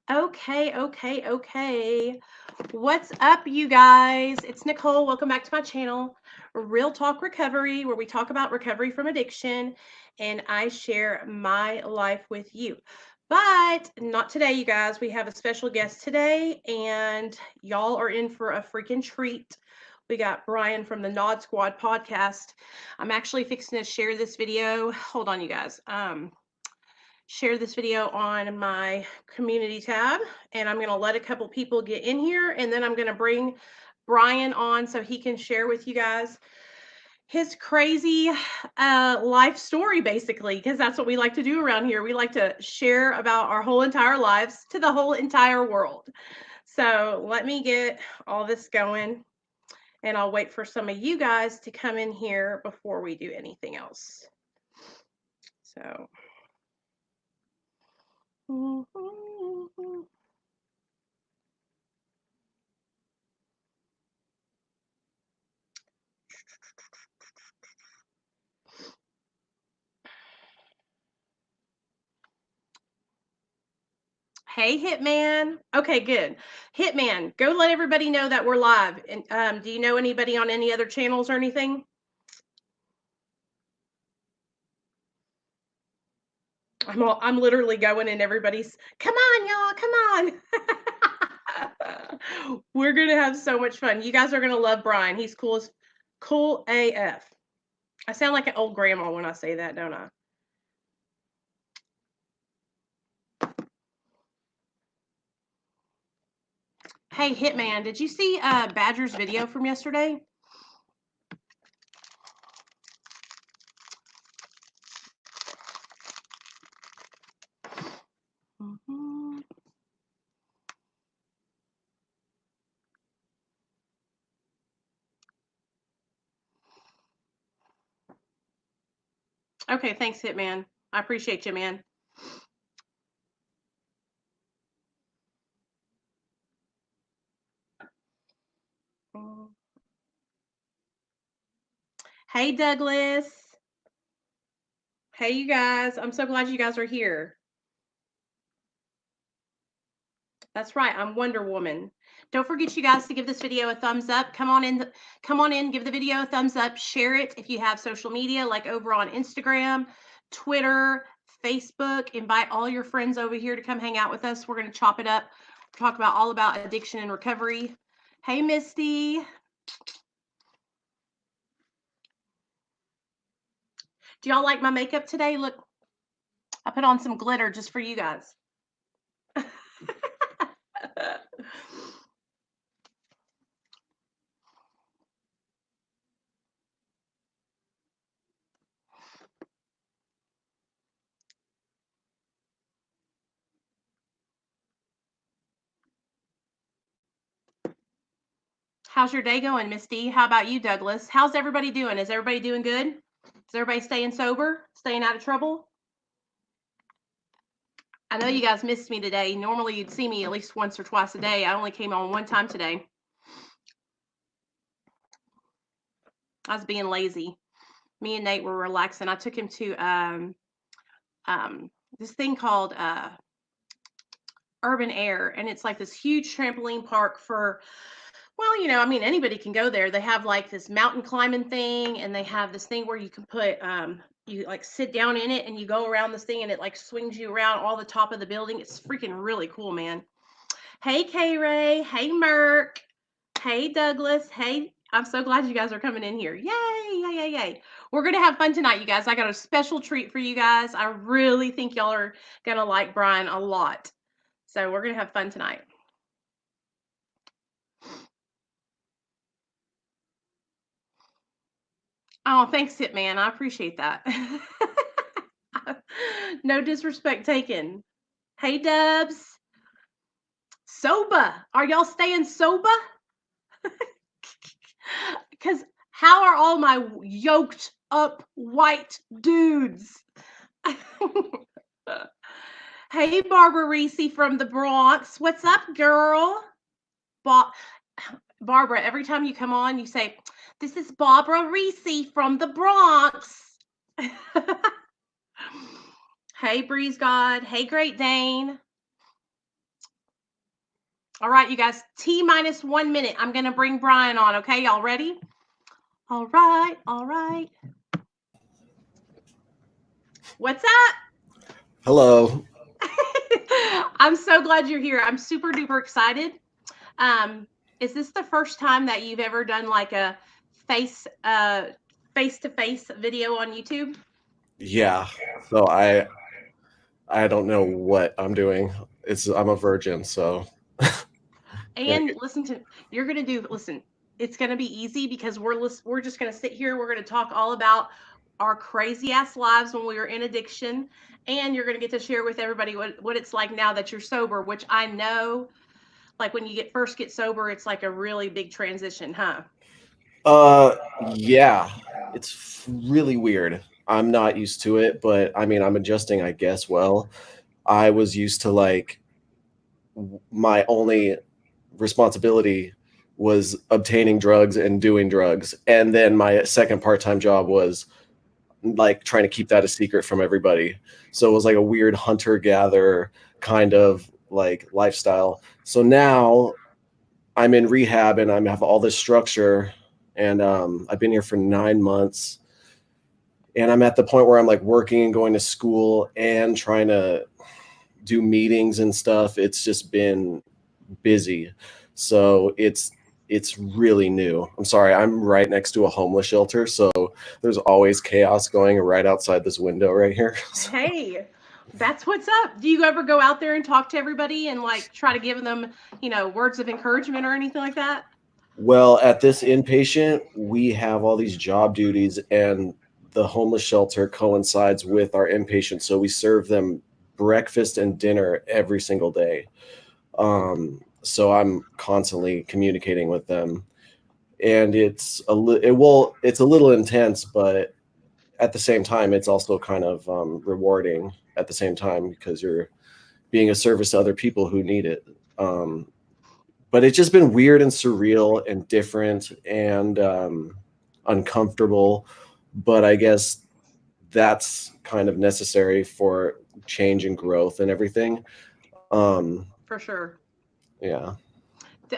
Okay. What's up, you guys? It's Nicole. Welcome back to my channel, Real Talk Recovery, where we talk about recovery from addiction and I share my life with you. But not today, you guys. We have a special guest today, and y'all are in for a freaking treat. We got Brian from the NodSquad podcast. I'm actually fixing to share this video. Hold on, you guys. Share this video on my community tab, and I'm going to let a couple people get in here, and then I'm going to bring Brian on so he can share with you guys his crazy life story, basically, because that's what we like to do around here. We like to share about our whole entire lives to the whole entire world. So let me get all this going, and I'll wait for some of you guys to come in here before we do anything else. So hey, Hitman. Okay, good. Hitman, go let everybody know that we're live. And do you know anybody on any other channels or anything? I'm literally going and everybody's, come on, y'all, come on. We're gonna have so much fun. You guys are gonna love Brian. He's cool AF. I sound like an old grandma when I say that, don't I? Hey, Hitman, did you see Badger's video from yesterday? Mm-hmm. Okay, thanks, Hitman. I appreciate you, man. Hey, Douglas. Hey, you guys. I'm so glad you guys are here. That's right. I'm Wonder Woman. Don't forget, you guys, to give this video a thumbs up. Come on in, give the video a thumbs up. Share it if you have social media, like over on Instagram, Twitter, Facebook. Invite all your friends over here to come hang out with us. We're going to chop it up, talk about all about addiction and recovery. Hey, Misty. Do y'all like my makeup today? Look, I put on some glitter just for you guys. How's your day going, Misty? How about you, Douglas? How's everybody doing? Is everybody doing good? Is everybody staying sober? Staying out of trouble? I know you guys missed me today. Normally you'd see me at least once or twice a day. I only came on one time today. I was being lazy. Me and Nate were relaxing. I took him to this thing called Urban Air, and it's like this huge trampoline park for, well, you know, I mean, anybody can go there. They have like this mountain climbing thing, and they have this thing where you can put you like sit down in it and you go around this thing and it like swings you around all the top of the building. It's freaking really cool, man. Hey, K Ray. Hey, Merk. Hey, Douglas. Hey, I'm so glad you guys are coming in here. Yay. We're going to have fun tonight, you guys. I got a special treat for you guys. I really think y'all are going to like Brian a lot. So we're going to have fun tonight. Oh, thanks, Hitman. I appreciate that. No disrespect taken. Hey, Dubs. Soba. Are y'all staying soba? Because how are all my yoked up white dudes? Hey, Barbara Reese from the Bronx. What's up, girl? Barbara, every time you come on, you say, this is Barbara Reese from the Bronx. Hey, Breeze God. Hey, Great Dane. All right, you guys, T minus 1 minute. I'm going to bring Brian on. Okay, y'all ready? All right, all right. What's up? Hello. I'm so glad you're here. I'm super duper excited. Um, is this the first time that you've ever done like a face face to face video on YouTube? Yeah. So I don't know what I'm doing. I'm a virgin, so gonna And listen to you're gonna do listen. It's gonna be easy because we're just gonna sit here. We're gonna talk all about our crazy ass lives when we were in addiction, and you're gonna get to share with everybody what it's like now that you're sober. Which I know, like when you get sober, it's like a really big transition, huh? yeah. It's really weird. I'm not used to it, but I mean I'm adjusting, I guess. Well, I was used to like my only responsibility was obtaining drugs and doing drugs. And then my second part-time job was like trying to keep that a secret from everybody. So it was like a weird hunter gatherer kind of like lifestyle. So now I'm in rehab and I have all this structure, and I've been here for 9 months, and I'm at the point where I'm like working and going to school and trying to do meetings and stuff. It's just been busy. So it's really new. I'm sorry, I'm right next to a homeless shelter, so there's always chaos going right outside this window right here. Hey, that's what's up. Do you ever go out there and talk to everybody and like try to give them, words of encouragement or anything like that? Well, at this inpatient, we have all these job duties, and the homeless shelter coincides with our inpatient. So we serve them breakfast and dinner every single day. So I'm constantly communicating with them, and it's a little intense, but at the same time, it's also kind of rewarding at the same time because you're being a service to other people who need it. Um, but it's just been weird and surreal and different and uncomfortable. But I guess that's kind of necessary for change and growth and everything. For sure. Yeah.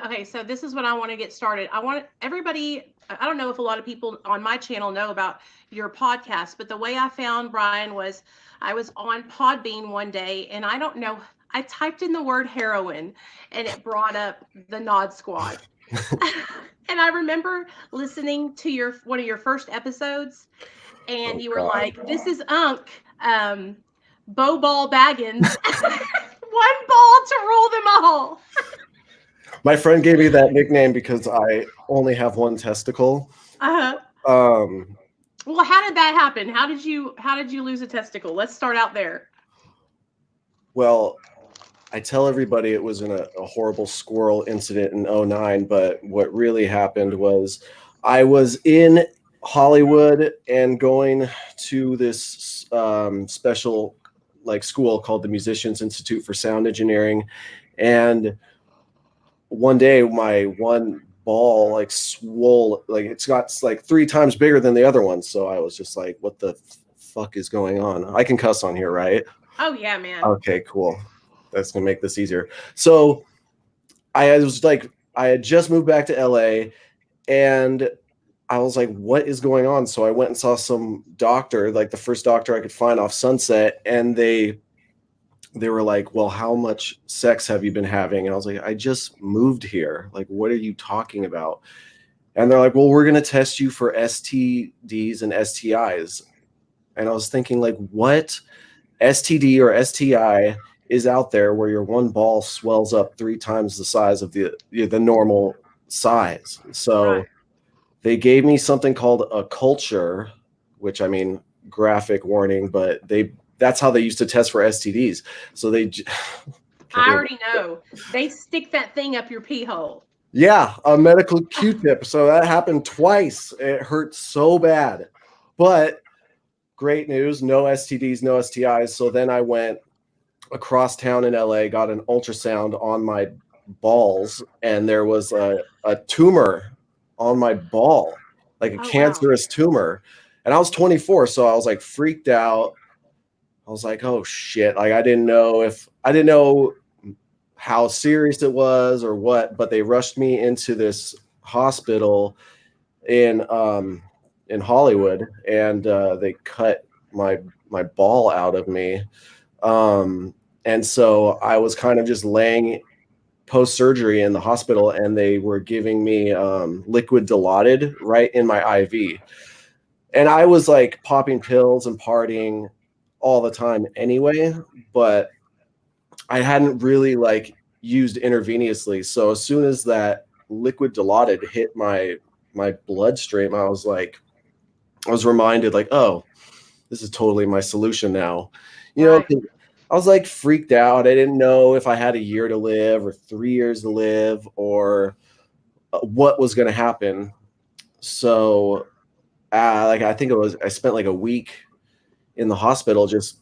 Okay, so this is what I want to get started. I want everybody, I don't know if a lot of people on my channel know about your podcast, but the way I found Brian was I was on Podbean one day and I don't know, I typed in the word heroin and it brought up the Nod Squad. And I remember listening to your one of your first episodes and Oh you were God. like, this is Unc, um, Bow Ball Baggins. One ball to rule them all. My friend gave me that nickname because I only have one testicle. Uh-huh. Um, Well, how did that happen? How did you lose a testicle? Let's start out there. well, I tell everybody it was in a horrible squirrel incident in '09, but what really happened was I was in Hollywood and going to this special like school called the Musicians Institute for Sound Engineering. And one day my one ball like swole, like it's got like 3 times bigger than the other one. So I was just like, what the fuck is going on? I can cuss on here, right? Oh yeah, man. Okay, cool. That's gonna make this easier. So I had just moved back to LA, and I was like, what is going on? So I went and saw some doctor, like the first doctor I could find off Sunset, and they were like, well, how much sex have you been having? And I was like, I just moved here. Like, what are you talking about? And they're like, well, we're gonna test you for STDs and STIs. And I was thinking, like, what STD or STI is out there where your one ball swells up 3 times the size of the normal size? Right. So they gave me something called a culture, which I mean, graphic warning, but that's how they used to test for STDs. So they can't I believe already know. They stick that thing up your pee hole. yeah, a medical Q-tip. So that happened twice. It hurt so bad. But great news, no STDs, no STIs. So then I went across town in LA, got an ultrasound on my balls, and there was a tumor on my ball, like a Oh wow. cancerous tumor. And I was 24, so I was like freaked out. I was like, oh shit. Like I didn't know how serious it was or what, but they rushed me into this hospital in um in Hollywood, and they cut my my ball out of me. Um and so I was kind of just laying post surgery in the hospital, and they were giving me liquid Dilaudid right in my IV. And I was like popping pills and partying all the time anyway, but I hadn't really like used intravenously. So as soon as that liquid Dilaudid hit my bloodstream, I was reminded like, oh, this is totally my solution now. You know, Right. I was like freaked out. I didn't know if I had a year to live or 3 years to live or what was going to happen. So, like, I think I spent like a week in the hospital just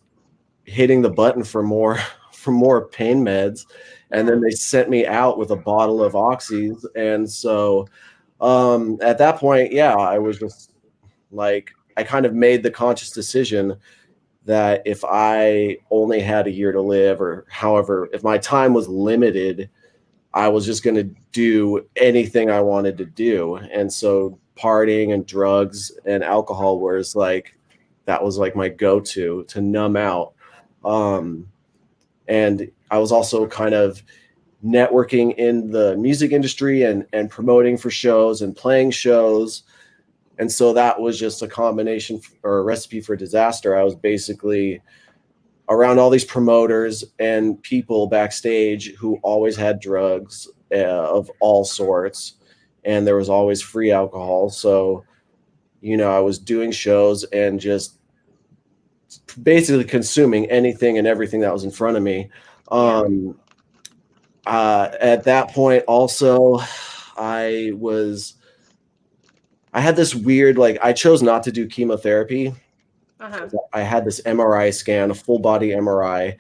hitting the button for more, for more pain meds. And then Yeah. they sent me out with a bottle of oxys. And so, at that point, yeah, I was just like, I kind of made the conscious decision that if I only had a year to live, or however, if my time was limited, I was just going to do anything I wanted to do. And so partying and drugs and alcohol was like, that was like my go-to to numb out. Um, and I was also kind of networking in the music industry and promoting for shows and playing shows. And so that was just a combination or a recipe for disaster. I was basically around all these promoters and people backstage who always had drugs of all sorts, and there was always free alcohol. So, you know, I was doing shows and just basically consuming anything and everything that was in front of me. Yeah. Um, at that point, also, I was I had this weird like I chose not to do chemotherapy Uh-huh. because I had this MRI scan, a full body MRI,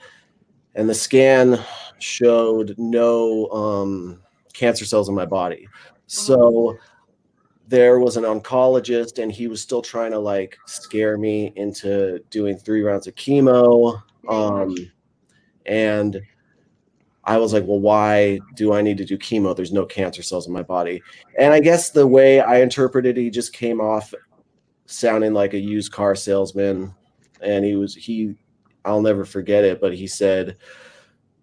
and the scan showed no cancer cells in my body. Hmm. So there was an oncologist, and he was still trying to like scare me into doing 3 rounds of chemo. Dang, gosh. And I was like, well, why do I need to do chemo? There's no cancer cells in my body. And I guess the way I interpreted it, he just came off sounding like a used car salesman. And I'll never forget it, but he said,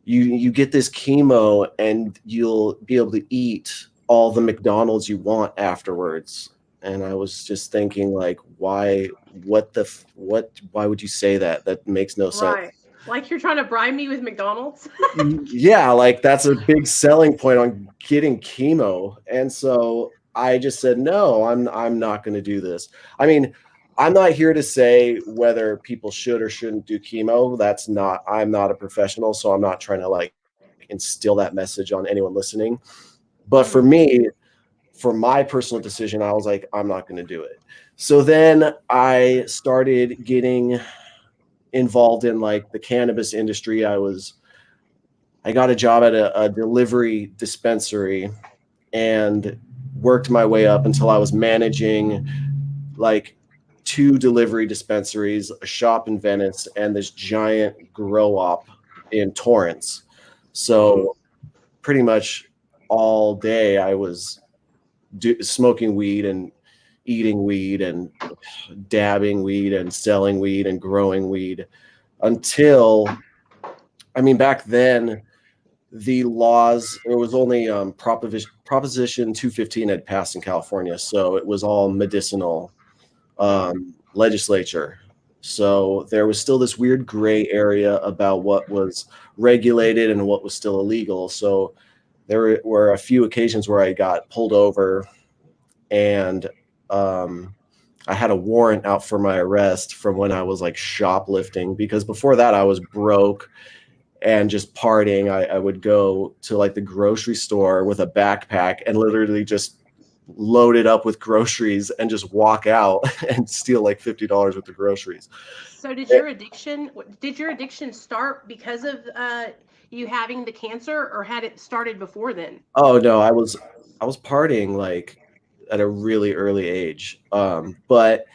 you get this chemo and you'll be able to eat all the McDonald's you want afterwards. And I was just thinking like, why would you say that? That makes no sense. Right. Like you're trying to bribe me with McDonald's? Yeah, like that's a big selling point on getting chemo. And so I just said, no, I'm not going to do this. I mean, I'm not here to say whether people should or shouldn't do chemo. I'm not a professional, so I'm not trying to like instill that message on anyone listening. But for Hmm. me, for my personal decision, I was like, I'm not going to do it. So then I started getting involved in like the cannabis industry. I got a job at a delivery dispensary and worked my way up until I was managing like 2 delivery dispensaries, a shop in Venice, and this giant grow op in Torrance. Hmm. So pretty much all day I was smoking weed and eating weed and dabbing weed and selling weed and growing weed until, I mean, back then the laws, it was only Proposition 215 had passed in California, so it was all medicinal Hmm. legislature. So there was still this weird gray area about what was regulated and what was still illegal. So there were a few occasions where I got pulled over, and um, I had a warrant out for my arrest from when I was like shoplifting, because before that I was broke and just partying. I would go to like the grocery store with a backpack and literally just load it up with groceries and just walk out and steal like $50 worth of groceries. So Eh, did your addiction start because of you having the cancer, or had it started before then? Oh no, I was partying like at a really early age. But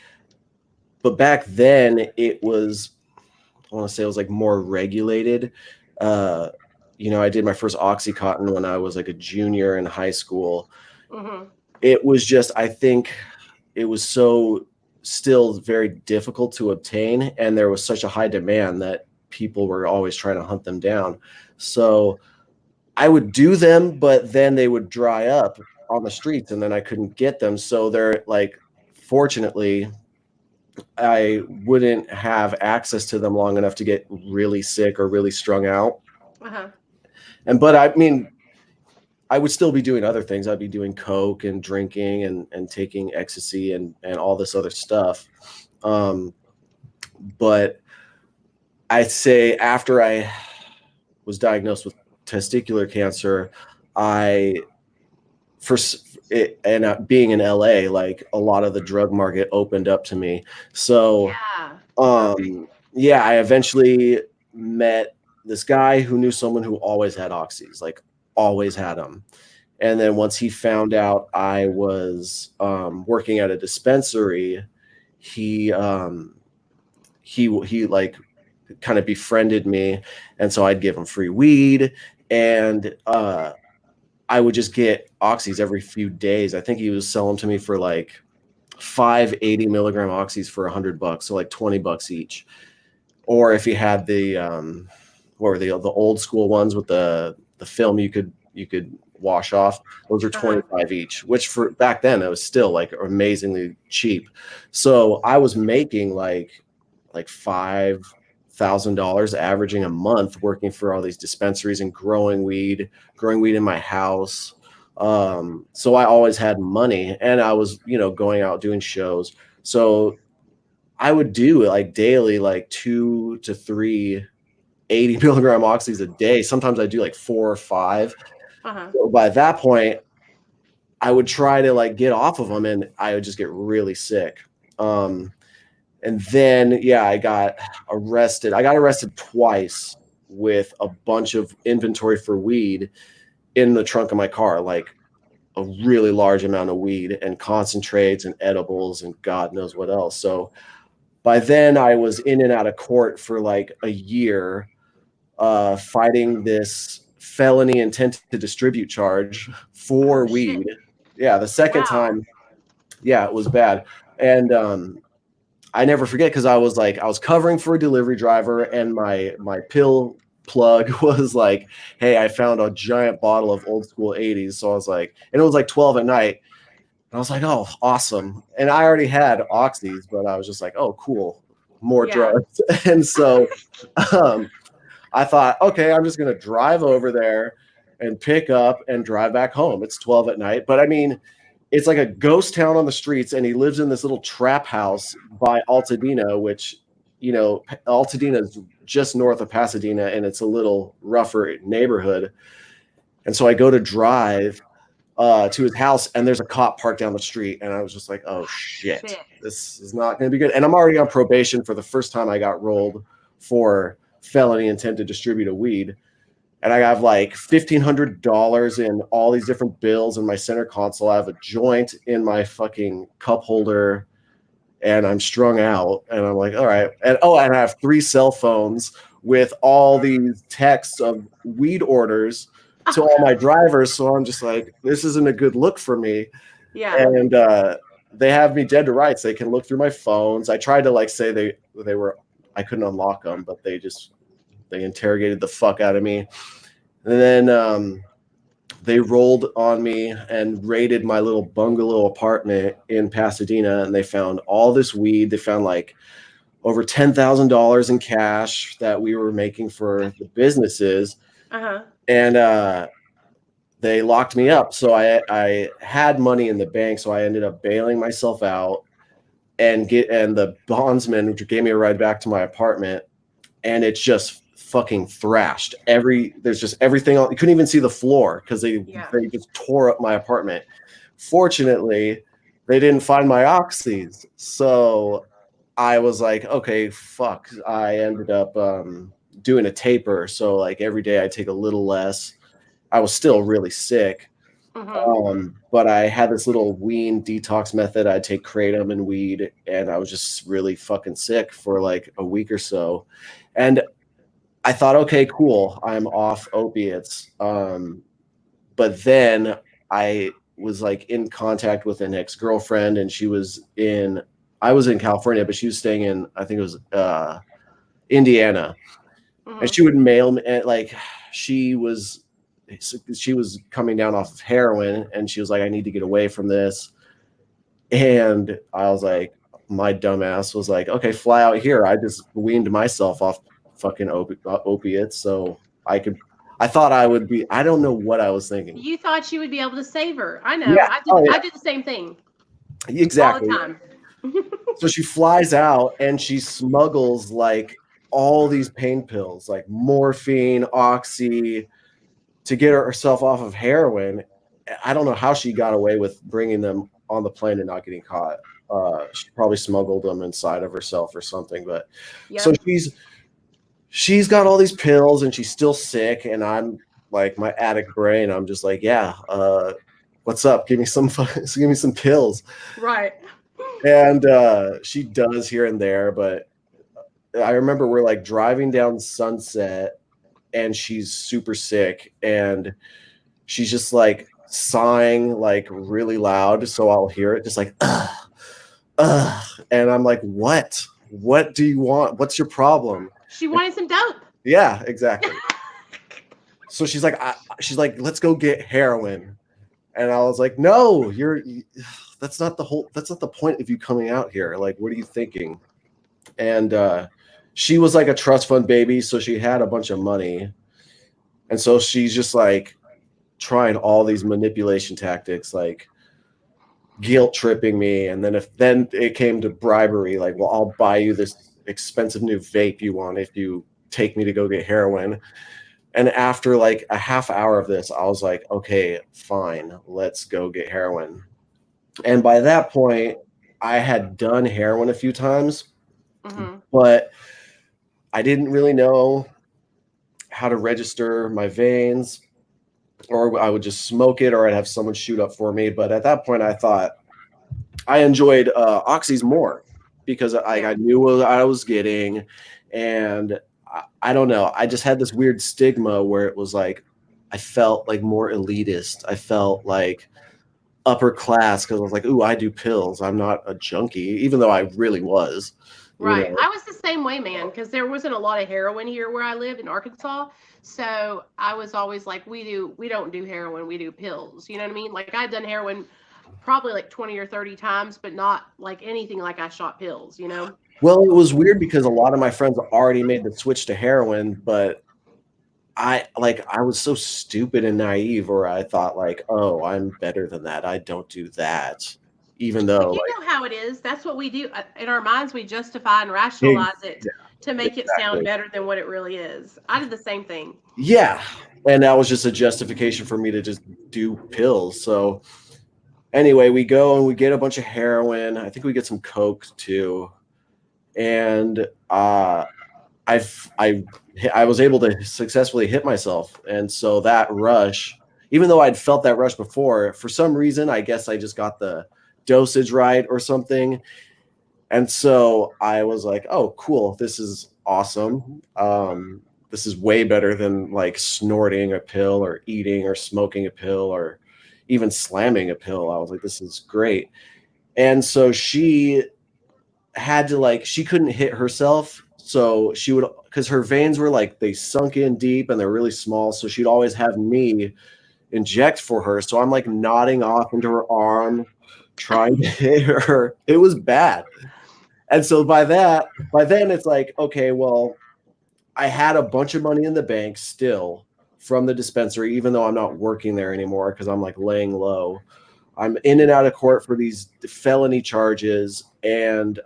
back then it was, I want to say it was like more regulated. Uh I did my first Oxycontin when I was like a junior in high school. Mhm. It was just, I think it was so still very difficult to obtain, and there was such a high demand that people were always trying to hunt them down. So I would do them, but then they would dry up on the streets and then I couldn't get them. So they're like, fortunately, I wouldn't have access to them long enough to get really sick or really strung out. Uh-huh. But I mean, I would still be doing other things. I'd be doing coke and drinking and taking ecstasy and all this other stuff. Um, but I'd say after I was diagnosed with testicular cancer, I for it, and being in LA, like a lot of the drug market opened up to me. So, Yeah. Okay. yeah, I eventually met this guy who knew someone who always had oxys, like always had them. And then once he found out I was working at a dispensary, he he like kind of befriended me, and so I'd give him free weed, and I would just get oxys every few days. I think he was selling to me for like 5 80 milligram oxys for $100, so like $20 each. Or if you had the what were the old school ones with the film you could wash off, those are Uh-huh. 25 each, which for back then it was still like amazingly cheap. So I was making like $5,000 averaging a month working for all these dispensaries and growing weed in my house. So I always had money, and I was, going out doing shows. So I would do like daily, like 2 to 3 80 milligram oxys a day. Sometimes I do like 4 or 5. Uh-huh. So by that point, I would try to like get off of them, and I would just get really sick. Um, and then, yeah, I got arrested. I got arrested twice with a bunch of inventory for weed in the trunk of my car, like a really large amount of weed and concentrates and edibles and God knows what else. So by then, I was in and out of court for like a year, fighting this felony intent to distribute charge for Oh shit. weed. Yeah, the second Wow. time, yeah, it was bad. And I never forget, because I was covering for a delivery driver, and my pill plug was like, "Hey, I found a giant bottle of old school '80s." So I was like, and it was like 12 at night. And I was like, "Oh, awesome!" And I already had oxys, but I was just like, "Oh, cool, more Yeah. drugs." And so um, I thought, okay, I'm just gonna drive over there and pick up and drive back home. It's 12 at night, but I mean, it's like a ghost town on the streets, and he lives in this little trap house by Altadena, which, Altadena is just north of Pasadena, and it's a little rougher neighborhood. And so I go to drive to his house, and there's a cop parked down the street, and I was just like, oh shit, Shit. this is not going to be good. And I'm already on probation for the first time I got rolled for felony intent to distribute a weed, and I have like $1,500 in all these different bills in my center console. I have a joint in my fucking cup holder, and I'm strung out. And I'm like, all right. And I have 3 cell phones with all these texts of weed orders to Oh all my no. drivers. So I'm just like, this isn't a good look for me. Yeah. And they have me dead to rights. They can look through my phones. I tried to like say they were, I couldn't unlock them, but they interrogated the fuck out of me. And then they rolled on me and raided my little bungalow apartment in Pasadena, and they found all this weed. They found like over $10,000 in cash that we were making for the businesses, Uh-huh. and they locked me up. So I had money in the bank, so I ended up bailing myself out, and the bondsman gave me a ride back to my apartment, and it's just fucking thrashed. There's just everything on. You couldn't even see the floor because Yeah. they just tore up my apartment. Fortunately, they didn't find my oxys, so I was like, okay, fuck. I ended up doing a taper, so like every day I take a little less. I was still really sick, Mm-hmm. but I had this little wean detox method. I'd take kratom and weed, and I was just really fucking sick for like a week or so. And I thought, okay, cool, I'm off opiates. But then I was like in contact with an ex-girlfriend, and I was in California, but she was staying in, I think it was Indiana, and Hmm. she would mail me, like she was she was coming down off of heroin, and she was like, I need to get away from this. And I was like, my dumbass was like, okay, fly out here. I just weaned myself off fucking opiates, so I thought I would be. I don't know what I was thinking. You thought you would be able to save her. I know. Yeah. Oh I yeah. did the same thing all the Exactly. time. So she flies out and she smuggles like all these pain pills, like morphine, oxy, to get herself off of heroin. I don't know how she got away with bringing them on the plane and not getting caught. She probably smuggled them inside of herself or something. But so Yep. she's got all these pills and she's still sick, and I'm like, my addict brain, I'm just like, yeah, what's up? Give me some give me some pills. Right. And she does here and there, but I remember we're like driving down Sunset, and she's super sick, and she's just like sighing like really loud, so I'll hear it, just like and I'm like, what do you want? What's your problem? She wanted some dope. Yeah, exactly. So she's like, let's go get heroin. And I was like, no, that's not the point of you coming out here. Like, what are you thinking? And she was like a trust fund baby, so she had a bunch of money. And so she's just like trying all these manipulation tactics, like guilt tripping me. And then it came to bribery, like, well, I'll buy you this expensive new vape you want if you take me to go get heroin. And after like a half hour of this, I was like, okay, fine, let's go get heroin. And by that point, I had done heroin a few times, Hmm. but I didn't really know how to register my veins, or I would just smoke it, or I'd have someone shoot up for me. But at that point, I thought I enjoyed oxys more because Yeah. I knew what I was getting, and I don't know. I just had this weird stigma where it was like I felt like more elitist. I felt like upper class because I was like, "Ooh, I do pills. I'm not a junkie," even though I really was. You Right. know. I was the same way, man, because there wasn't a lot of heroin here where I lived in Arkansas. So I was always like, we don't do heroin, we do pills. You know what I mean? Like I'd done heroin probably like 20 or 30 times, but not like anything like I shot pills, you know? Well, it was weird because a lot of my friends already made the switch to heroin, but I was so stupid and naive, or I thought like, oh, I'm better than that. I don't do that, even But though you like know how it is. That's what we do. In our minds, we justify and ex- rationalize it yeah, to make it sound exactly. better than what it really is. I did the same thing. Yeah, and that was just a justification for me to just do pills. So anyway, we go and we get a bunch of heroin. I think we get some coke too, and I I was able to successfully hit myself, and so that rush, even though I'd felt that rush before, for some reason, I guess I just got the dosage right or something, and so I was like, "Oh, cool! This is awesome. This is way better than like snorting a pill or eating or smoking a pill or even slamming a pill." I was like, "This is great." And so she had to like she couldn't hit herself, so she would, because her veins were like they sunk in deep and they're really small, so she'd always have me inject for her. So I'm like nodding off into her arm trying to hit her. It was bad. And so by then it's like, okay, well, I had a bunch of money in the bank still from the dispensary, even though I'm not working there anymore because I'm like laying low. I'm in and out of court for these felony charges, and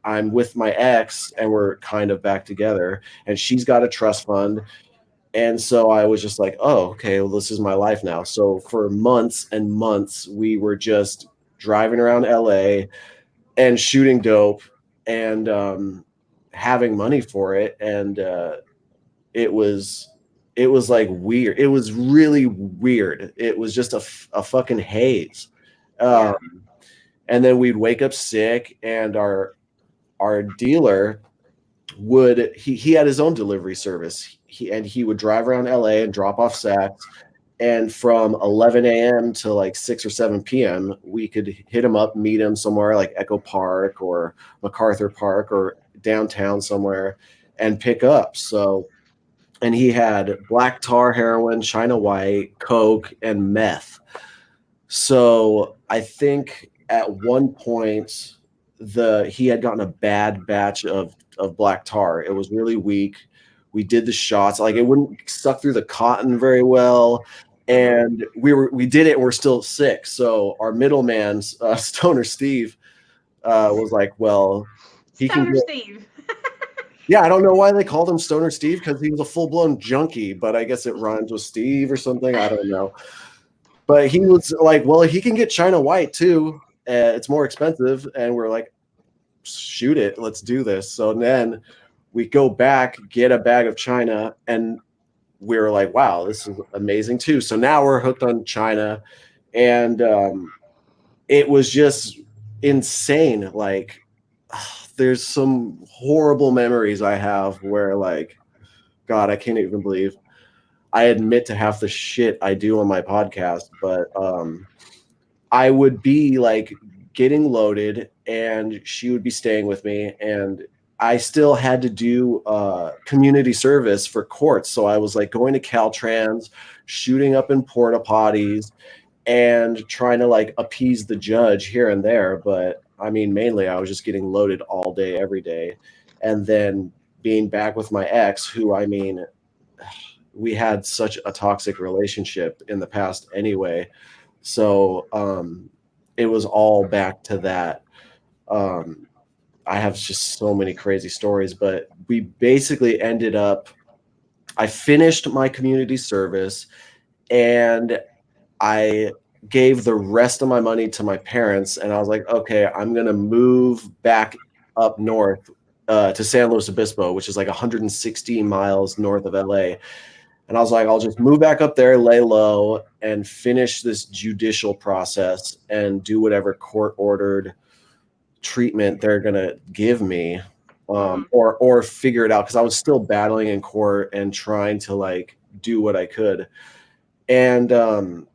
I'm with my ex, and we're kind of back together, and she's got a trust fund. And so I was just like, oh, okay, well, this is my life now. So for months and months, we were just driving around LA and shooting dope, and having money for it. And it was it was like weird. It was really weird. It was just a fucking haze. Yeah. And then we'd wake up sick, and our dealer he had his own delivery service. He would drive around LA and drop off sacks. And from 11 a.m. to like 6 or 7 p.m., we could hit him up, meet him somewhere like Echo Park or MacArthur Park or downtown somewhere and pick up. So, and he had black tar heroin, China White, Coke, and meth. So I think at one point he had gotten a bad batch of black tar. It was really weak. We did the shots, like it wouldn't suck through the cotton very well, Mm-hmm. and we did it and we're still sick. So our middleman, Stoner Steve, was like, well, he can Stoner get. Steve. Yeah, I don't know why they called him Stoner Steve, because he was a full blown junkie, but I guess it rhymes with Steve or something. I don't know. But he was like, well, he can get China White too. It's more expensive. And we're like, shoot it. Let's do this. So then we go back, get a bag of China, and we were like, wow, this is amazing too. So now we're hooked on China. And it was just insane. Like, there's some horrible memories I have where, like, God, I can't even believe I admit to half the shit I do on my podcast, but I would be like getting loaded and she would be staying with me, and I still had to do community service for courts. So I was like going to Caltrans, shooting up in porta potties and trying to like appease the judge here and there. But I mean, mainly I was just getting loaded all day, every day. And then being back with my ex, who, I mean, we had such a toxic relationship in the past anyway. So it was all back to that. Um, I have just so many crazy stories, but we basically ended up, I finished my community service and I gave the rest of my money to my parents. And I was like, okay, I'm going to move back up north to San Luis Obispo, which is like 160 miles north of LA. And I was like, I'll just move back up there, lay low, and finish this judicial process and do whatever court ordered treatment they're gonna give me, Mm-hmm. or figure it out, because I was still battling in court and trying to like do what I could. And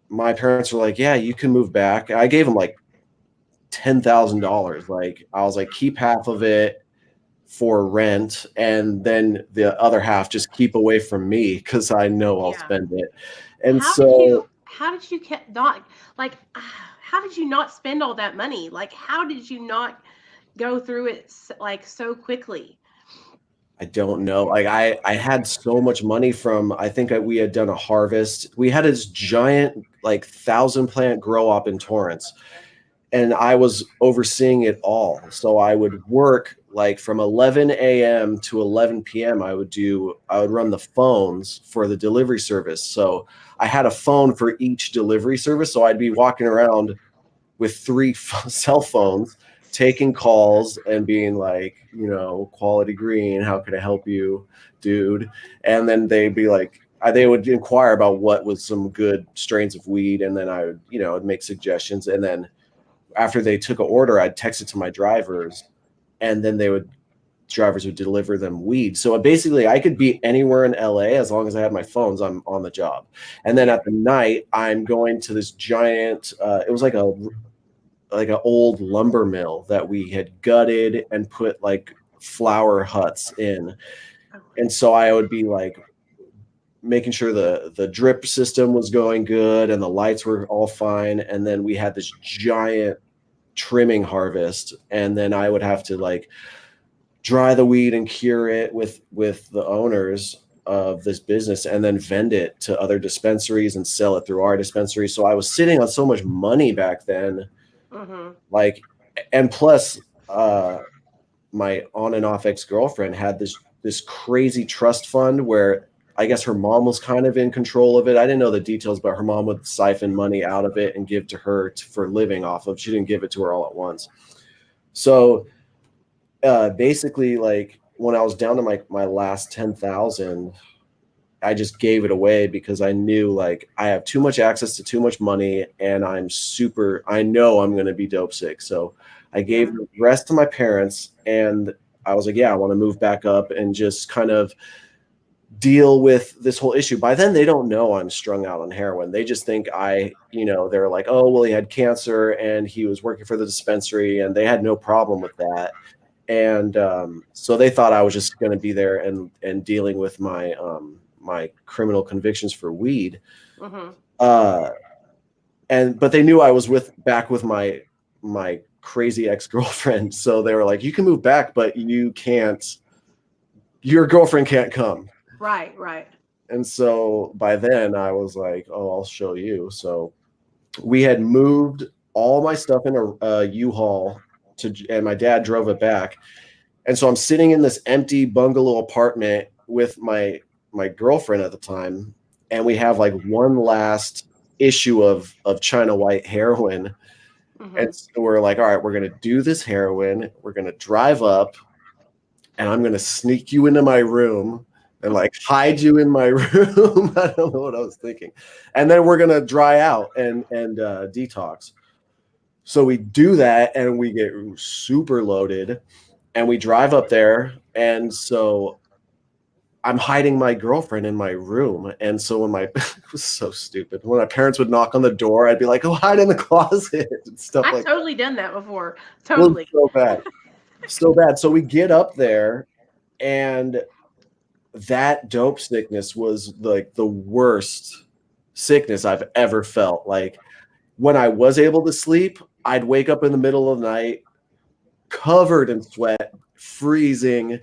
my parents were like, "Yeah, you can move back." I gave them like $10,000. Like I was like, keep half of it for rent, and then the other half just keep away from me because I know I'll Yeah. spend it. And so How did you not like how did you not spend all that money? Like how did you not go through it like so quickly? I don't know. Like I had so much money from, I think we had done a harvest. We had this giant like 1,000 plant grow up in Torrance, and I was overseeing it all. So I would work like from 11 a.m. to 11 p.m. I would run the phones for the delivery service. So I had a phone for each delivery service. So I'd be walking around with three cell phones, taking calls and being like, Quality Green, how can I help you, dude? And then they'd be like, they would inquire about what was some good strains of weed, and then I would, I'd make suggestions. And then after they took an order, I'd text it to my drivers, and then drivers would deliver them weed. So basically I could be anywhere in LA as long as I had my phones, I'm on the job. And then Yeah. at the night, I'm going to this giant, it was like an old lumber mill that we had gutted and put like flower huts in. Oh. And so I would be like making sure the drip system was going good and the lights were all fine. And then we had this giant trimming harvest, and then I would have to like dry the weed and cure it with the owners of this business, and then vend it to other dispensaries and sell it through our dispensary. So I was sitting on so much money back then, Mhm. like, and plus my on and off ex-girlfriend had this crazy trust fund where I guess her mom was kind of in control of it. I didn't know the details, but her mom would siphon money out of it and give to her for living off of. She didn't give it to her all at once. So basically, like when I was down to my last 10,000, I just gave it away because I knew like I have too much access to too much money, and I know I'm going to be dope sick. So I gave Yeah. the rest to my parents, and I was like, yeah, I want to move back up and just kind of deal with this whole issue. By then, they don't know I'm strung out on heroin. They just think they're like, oh, well, he had cancer and he was working for the dispensary, and they had no problem with that. And so they thought I was just going to be there and dealing with my criminal convictions for weed. Mm-hmm. Uh, but they knew I was back with my crazy ex-girlfriend. So they were like, you can move back, but you can't. Your girlfriend can't come. Right, right. And so by then I was like, oh, I'll show you. So we had moved all my stuff in a U-Haul and my dad drove it back. And so I'm sitting in this empty bungalow apartment with my girlfriend at the time, and we have like one last issue of China White heroin. And Mm-hmm. so we're like, all right, we're gonna do this heroin. We're gonna drive up, and I'm gonna sneak you into my room and like hide you in my room. I don't know what I was thinking. And then we're gonna dry out and detox. So we do that, and we get super loaded, and we drive up there. And so I'm hiding my girlfriend in my room. And so it was so stupid. When my parents would knock on the door, I'd be like, oh, hide in the closet and stuff I've like that. totally done that before. It was Totally. so bad. So bad. So we get up there, and that dope sickness was like the worst sickness I've ever felt. Like when I was able to sleep, I'd wake up in the middle of the night covered in sweat, freezing.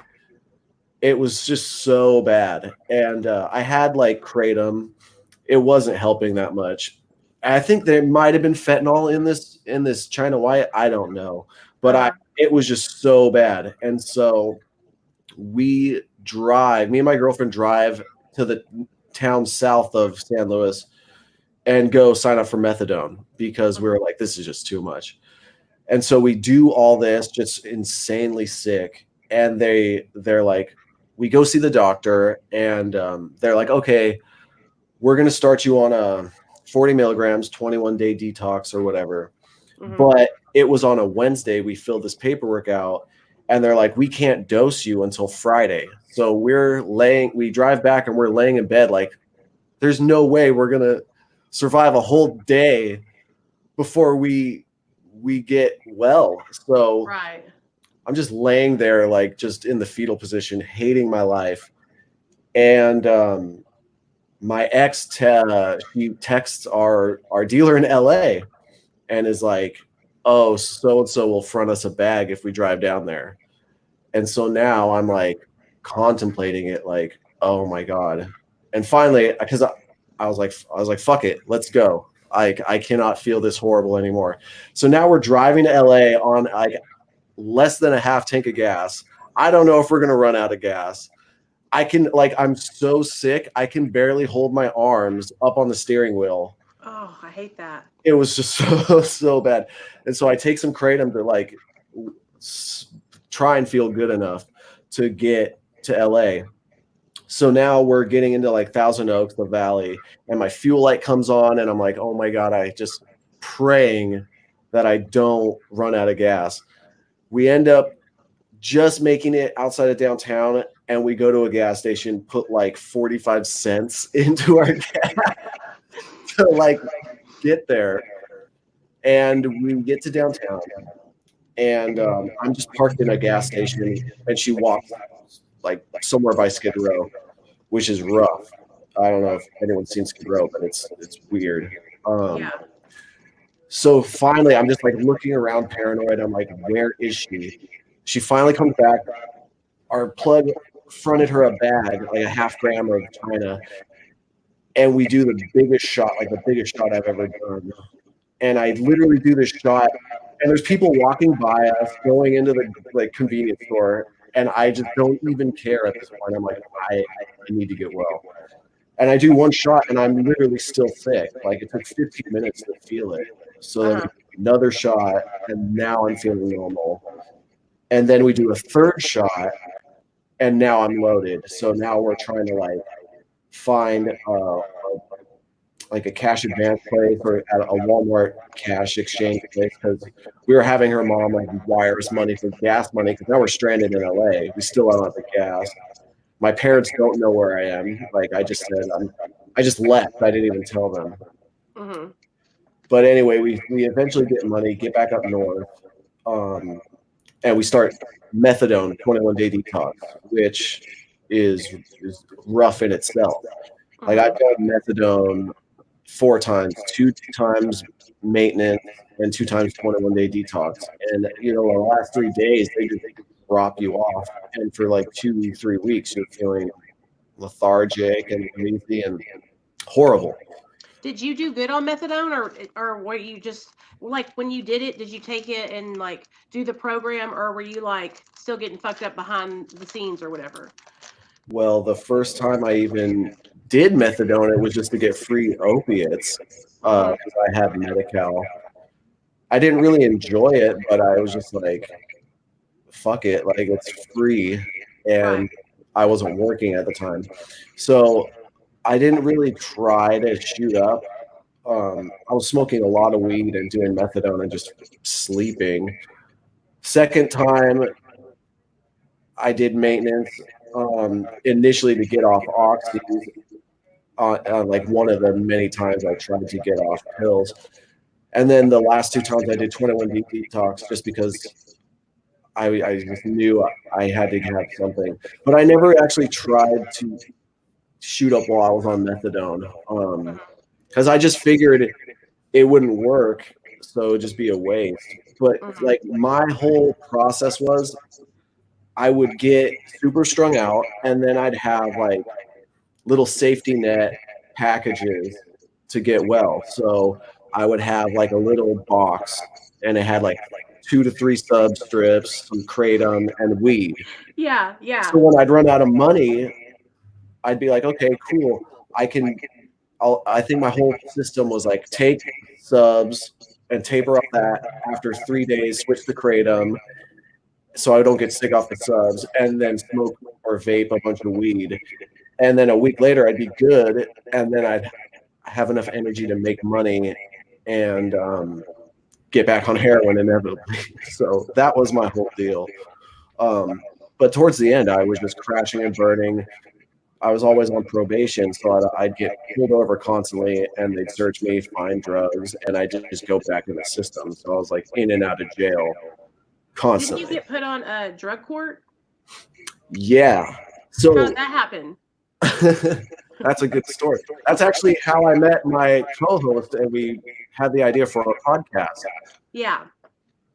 It was just so bad. And I had like kratom. It wasn't helping that much. I think there might have been fentanyl in this China White. I don't know, but Uh-huh. it was just so bad. And so me and my girlfriend drive to the town south of San Luis and go sign up for methadone because we were like, this is just too much. And so we do all this just insanely sick. And they're like, we go see the doctor, and they're like, okay, we're going to start you on a 40 milligrams, 21-day detox or whatever. Mm-hmm. But it was on a Wednesday. We filled this paperwork out, and they're like, we can't dose you until Friday. So we drive back, and we're laying in bed like, there's no way we're going to survive a whole day before we get well. So Right. I'm just laying there, like just in the fetal position, hating my life. And my ex, she texts our dealer in LA and is like, "Oh, so and so will front us a bag if we drive down there." And so now I'm like contemplating it, like, "Oh my god!" And finally, because I was like, "Fuck it, let's go." I cannot feel this horrible anymore. So now we're driving to LA on like less than a half tank of gas. I don't know if we're gonna run out of gas. I'm so sick, I can barely hold my arms up on the steering wheel. Oh, I hate that. It was just so bad. And so I take some kratom to like s- try and feel good enough to get to LA. So now we're getting into like Thousand Oaks, the valley, and my fuel light comes on, and I'm like, oh my god, I just praying that I don't run out of gas. We end up just making it outside of downtown, and we go to a gas station, put like 45 cents into our gas to like get there. And we get to downtown, and I'm just parked in a gas station, and she walks like somewhere by Skid Row, which is rough. I don't know if anyone's seen Skid Row, but it's weird. Yeah. So finally, I'm just like looking around paranoid. I'm like, where is she? She finally comes back. Our plug fronted her a bag, like a half gram of China, and we do the biggest shot, like the biggest shot I've ever done. And I literally do this shot, and there's people walking by us going into the like convenience store, and I just don't even care at this point. I'm like, I need to get well. And I do one shot, and I'm literally still sick. Like it took 15 minutes to feel it. So then we Uh-huh. do another shot, and now I'm feeling normal. And then we do a third shot, and now I'm loaded. So now we're trying to like find like a cash advance place or at a Walmart cash exchange place because we were having her mom like wire us money for gas money because now we're stranded in LA. We still don't have the gas. My parents don't know where I am. Like I just said, I just left. I didn't even tell them. Mhm. But anyway, we eventually get money, get back up north, um, and we start methadone 21 day detox, which is rough in itself. Like I've Mhm. done methadone 4 times, 2 times maintenance and 2 times 21 day detox. And the last 3 days they just drop you off, and for like 2 3 weeks you're feeling lethargic and lazy and horrible. Did you do good on methadone, or were you just like when you did it? Did you take it and like do the program, or were you like still getting fucked up behind the scenes or whatever? Well, the first time I even did methadone, it was just to get free opiates Mhm. because I had Medi-Cal. I didn't really enjoy it, but I was just like, fuck it, like it's free, Right. and I wasn't working at the time, so I didn't really try to shoot up. I was smoking a lot of weed and doing methadone and just sleeping. Second time, I did maintenance initially to get off oxys on like one of the many times I tried to get off pills. And then the last 2 times I did 21 detox just because I just knew I had to have something. But I never actually tried to shoot up while I was on methadone because I just figured it wouldn't work. So it'd just be a waste. But Mhm. like my whole process was I would get super strung out and then I'd have like little safety net packages to get well. So I would have like a little box and it had like 2 to 3 sub strips, some kratom, and weed. Yeah. Yeah. So when I'd run out of money, I'd be like, okay, cool. I can. I think my whole system was like take subs and taper off that after 3 days, switch to kratom, so I don't get sick off the subs, and then smoke or vape a bunch of weed. And then a week later, I'd be good, and then I'd have enough energy to make money and get back on heroin inevitably. So that was my whole deal. But towards the end, I was just crashing and burning. I was always on probation, so I'd get pulled over constantly, and they'd search me, find drugs, and I just go back in the system. So I was like in and out of jail Didn't you constantly. get put on a drug court? Yeah. How did So that happen? that's a good story. That's actually how I met my co-host, and we had the idea for our podcast. Yeah.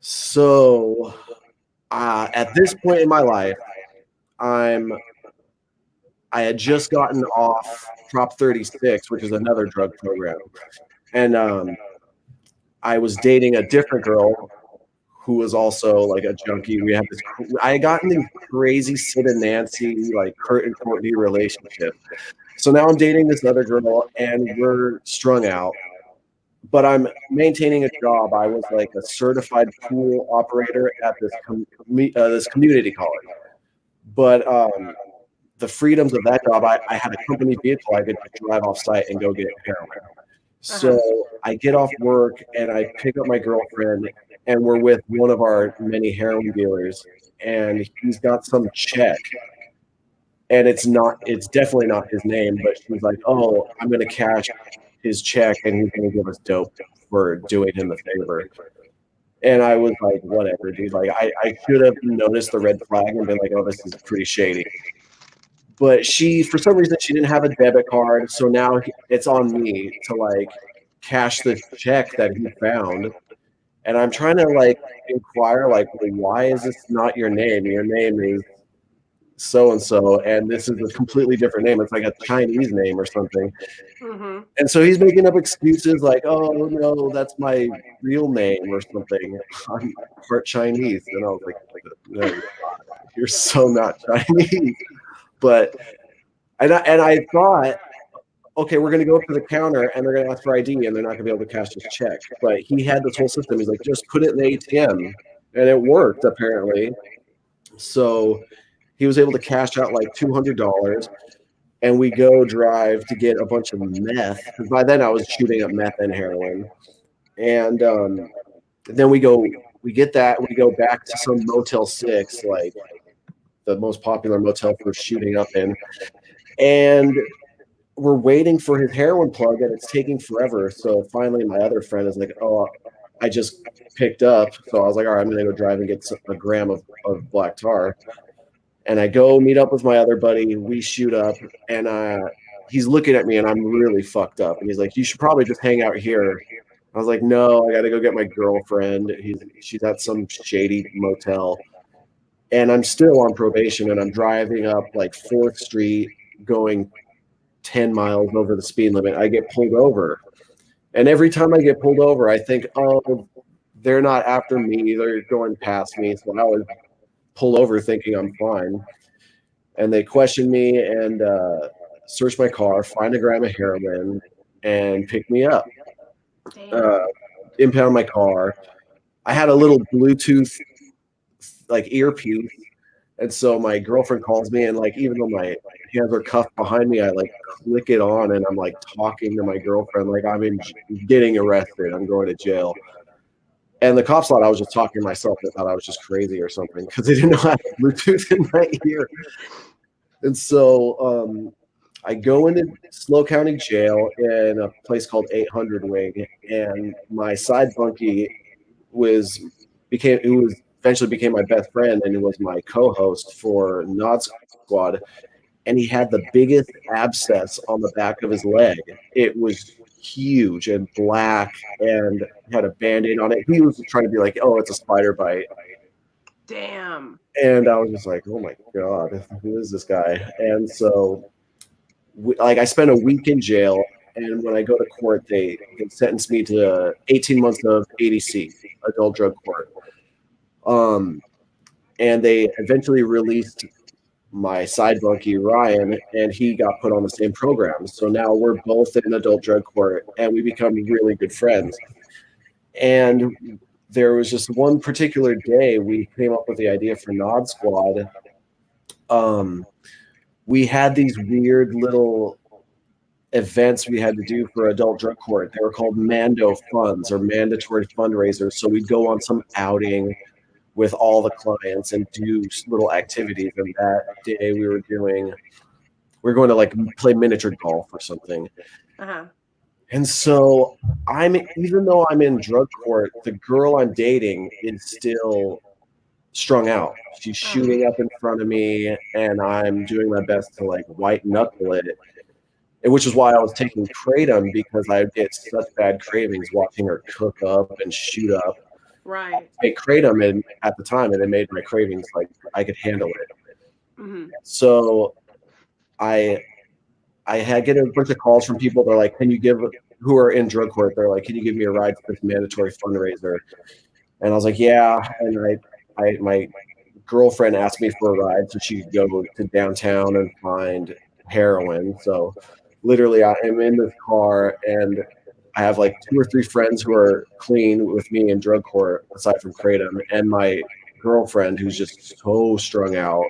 So at this point in my life, I'm I had just gotten off Prop 36, which is another drug program, and I was dating a different girl who was also like a junkie. We had this. I had gotten these crazy Sid and Nancy like Kurt and Courtney relationship. So now I'm dating this other girl, and we're strung out. But I'm maintaining a job. I was like a certified pool operator at this community college. But the freedoms of that job, I had a company vehicle. I could just drive off site and go get heroin. Uh huh. So I get off work and I pick up my girlfriend, and we're with one of our many heroin dealers, and he's got some check, and it's definitely not his name, but she's like, oh, I'm gonna cash his check and he's gonna give us dope for doing him a favor. And I was like, whatever, dude. Like I should have noticed the red flag and been like, oh, this is pretty shady. But she, for some reason, she didn't have a debit card, so now it's on me to like cash this check that he found. And I'm trying to like inquire, like, well, why is this not your name? Your name is so and so, and this is a completely different name. It's like a Chinese name or something. Mhm. And so he's making up excuses like, oh no, that's my real name or something. I'm part Chinese. And I was like, no, you're so not Chinese. But and I thought, okay, we're gonna go up to the counter and they're gonna ask for ID and they're not gonna be able to cash this check. But he had this whole system. He's like, just put it in the ATM, and it worked apparently. So he was able to cash out like $200. and we go drive to get a bunch of meth. Because by then I was shooting up meth and heroin, and then we get that, we go back to some Motel 6, like the most popular motel for shooting up in, and we're waiting for his heroin plug, and it's taking forever. So finally, my other friend is like, "Oh, I just picked up." So I was like, "All right, I'm gonna go drive and get a gram of black tar." And I go meet up with my other buddy. We shoot up, and he's looking at me, and I'm really fucked up. And he's like, "You should probably just hang out here." I was like, "No, I got to go get my girlfriend. She's at some shady motel." And I'm still on probation, and I'm driving up like Fourth Street, going 10 miles over the speed limit. I get pulled over, and every time I get pulled over, I think, "Oh, they're not after me. They're going past me." So I always pull over thinking I'm fine. And they question me and search my car, find a gram of heroin, and pick me up. Uh, Damn. Impound my car. I had a little Bluetooth like earpiece, and so my girlfriend calls me, and like even though my hands are cuffed behind me, I like click it on, and I'm like talking to my girlfriend like I'm in getting arrested. I'm going to jail. And the cops thought I was just talking to myself. They thought I was just crazy or something because they didn't know I had Bluetooth in my ear. And so I go into Slow County Jail in a place called 800 Wing, and my side bunkie was became who was eventually became my best friend, and it was my co-host for NodSquad. And he had the biggest abscess on the back of his leg. It was huge and black, and had a band-aid on it. He was trying to be like, "Oh, it's a spider bite." Damn. And I was just like, "Oh my god, who is this guy?" And so like I spent a week in jail, and when I go to court, they sentenced me to 18 months of ADC, adult drug court. Um, and they eventually released my side bunkie Ryan, and he got put on the same program. So now we're both in adult drug court, and we become really good friends. And there was just one particular day we came up with the idea for Nod Squad. Um, we had these weird little events we had to do for adult drug court. They were called Mando funds, or mandatory fundraisers. So we'd go on some outing with all the clients and do little activities. And that day we were going to like play miniature golf or something. Uh-huh. And so even though I'm in drug court, the girl I'm dating is still strung out. She's Oh, shooting up in front of me, and I'm doing my best to like white knuckle it. And which is why I was taking kratom, because I would get such bad cravings watching her cook up and shoot up. right. I take kratom and at the time, and it made my cravings like I could handle it. Mm-hmm. So I I had get a bunch of calls from people. They're like, "Can you give who are in drug court?" They're like, "Can you give me a ride to this mandatory fundraiser?" And I was like, "Yeah." And my girlfriend asked me for a ride so she could go to downtown and find heroin. So literally, I am in this car, and I have like two or three friends who are clean with me in drug court, aside from kratom, and my girlfriend who's just so strung out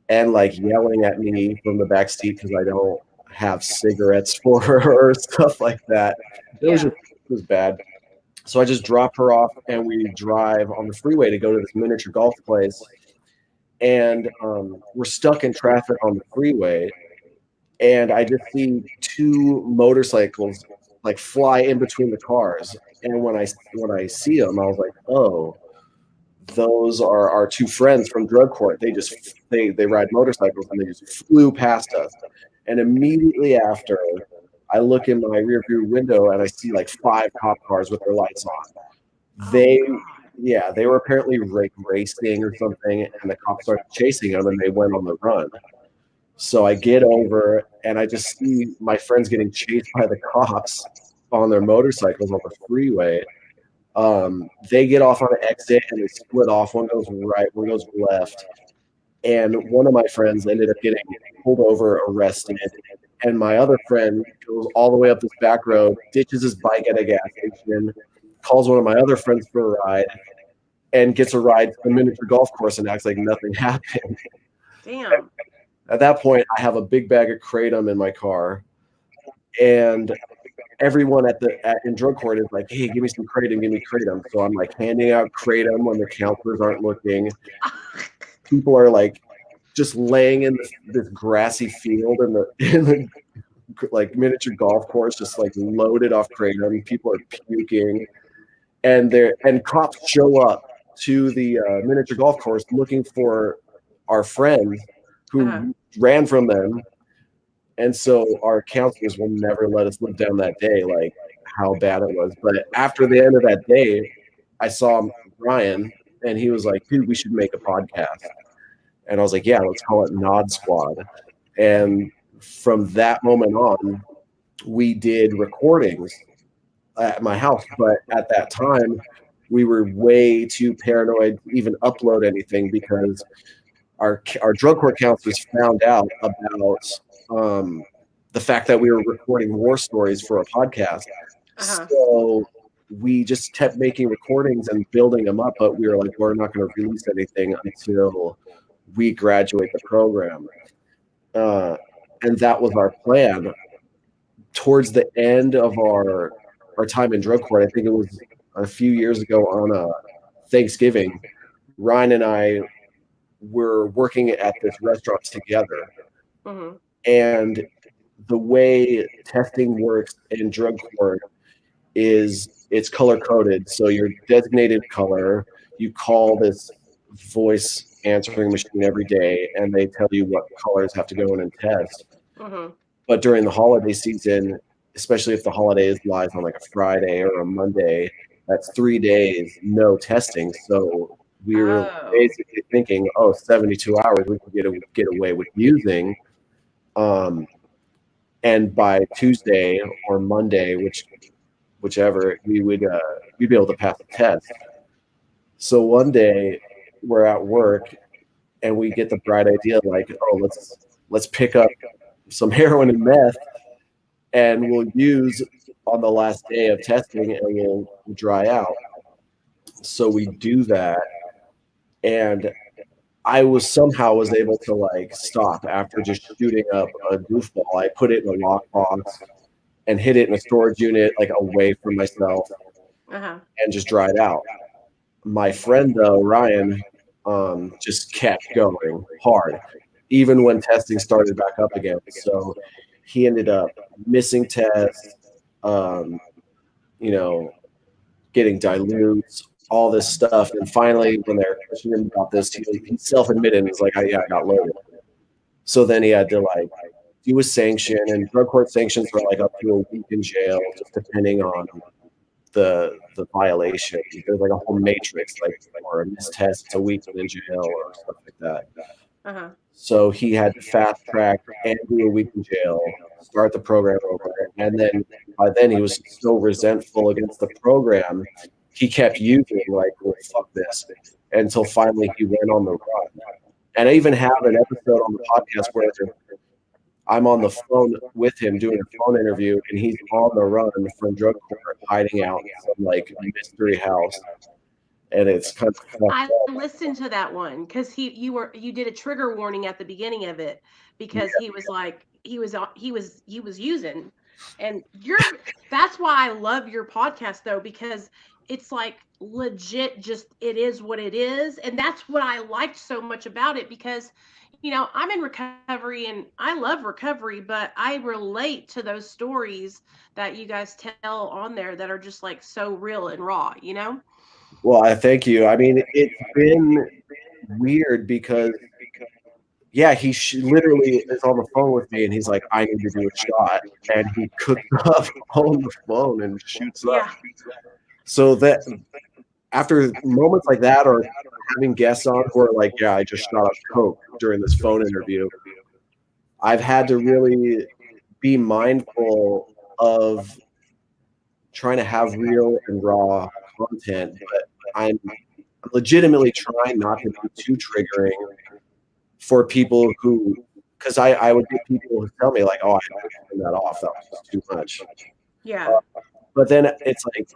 and like yelling at me from the back seat because I don't have cigarettes for her or stuff like that. Yeah. It was bad. So I just drop her off, and we drive on the freeway to go to this miniature golf place. And we're stuck in traffic on the freeway, and I just see two motorcycles like fly in between the cars. And when I see them, I was like, "Oh, those are our two friends from drug court. They ride motorcycles, and they just flew past us." And immediately after, I look in my rearview window, and I see like five cop cars with their lights on. Oh They God. Yeah, they were apparently racing or something, and the cops started chasing them, and they went on the run. So I get over, and I just see my friends getting chased by the cops on their motorcycles on the freeway. They get off on an exit, and they split off. One goes right, one goes left. And one of my friends ended up getting pulled over, arrested. And my other friend goes all the way up this back road, ditches his bike at a gas station, calls one of my other friends for a ride, and gets a ride to the miniature golf course and acts like nothing happened. Damn. At that point, I have a big bag of kratom in my car, and everyone in drug court is like, "Hey, give me some kratom, give me kratom." So I'm like handing out kratom when the counselors aren't looking. People are like just laying in this grassy field in the in the like miniature golf course, just like loaded off kratom. People are puking, and cops show up to the miniature golf course looking for our friend Uh-huh. who ran from them. And so our counselors will never let us live down that day, like how bad it was. But after the end of that day, I saw Ryan, and he was like, "Dude, we should make a podcast." And I was like, "Yeah, let's call it NodSquad." And from that moment on, we did recordings at my house. But at that time, we were way too paranoid to even upload anything because our drug court counselors found out about um, the fact that we were recording war stories for a podcast. Uh-huh. So we just kept making recordings and building them up, but we were like, we're not going to release anything until we graduate the program. Uh, and that was our plan. Towards the end of our time in drug court, I think it was a few years ago on Thanksgiving, Ryan and I were working at this restaurant together, Mhm. and the way testing works in drug court is it's color coded. So your designated color, you call this voice answering machine every day, and they tell you what colors have to go in and test. Mhm. But during the holiday season, especially if the holidays lies on like a Friday or a Monday, that's 3 days no testing. So we were Oh. basically thinking, oh, 72 hours we could get away with using. Um, and by Tuesday or Monday, whichever, we'd be able to pass the test. So one day we're at work and we get the bright idea like, oh, let's pick up some heroin and meth and we'll use on the last day of testing and we'll dry out. So we do that, and I was able to like stop after just shooting up a goofball. I put it in a lockbox and hid it in a storage unit like away from myself Uh-huh. and just dried out. My friend though, Ryan, just kept going hard, even when testing started back up again. So he ended up missing tests, um, you know, getting dilutes, all this stuff. And finally, when they're questioning him about this, he self admitted and was like, "Yeah, I got loaded." So then he had to like do a sanction, and drug court sanctions are like up to a week in jail, just depending on the violation. There's like a whole matrix, like for a missed test, it's a week in jail or stuff like that. Uh-huh. So he had to fast track and do a week in jail, start the program over, and then by then he was so resentful against the program, he kept using like, "Well, fuck this," until finally he went on the run. And I even have an episode on the podcast where I'm on the phone with him doing a phone interview, and he's on the run from drug court, hiding out in some like mystery house, and it's kind of fucked I up. listened to that one because you did a trigger warning at the beginning of it Yeah. because he was like he was using, and that's why I love your podcast though, because it's like legit, just it is what it is, and that's what I liked so much about it because I'm in recovery and I love recovery, but I relate to those stories that you guys tell on there that are just like so real and raw. Well, I thank you. I mean, it's been weird because yeah, literally is on the phone with me, and he's like, "I need to do a shot," and he cooks up on the phone and shoots up. Yeah. So that after moments like that, or having guests on who are like, "Yeah, I just shot up coke during this phone interview," I've had to really be mindful of trying to have real and raw content, but I'm legitimately trying not to be too triggering for people who, because I would get people who tell me like, "Oh, I had to turn that off. That was just too much." Yeah. But then it's like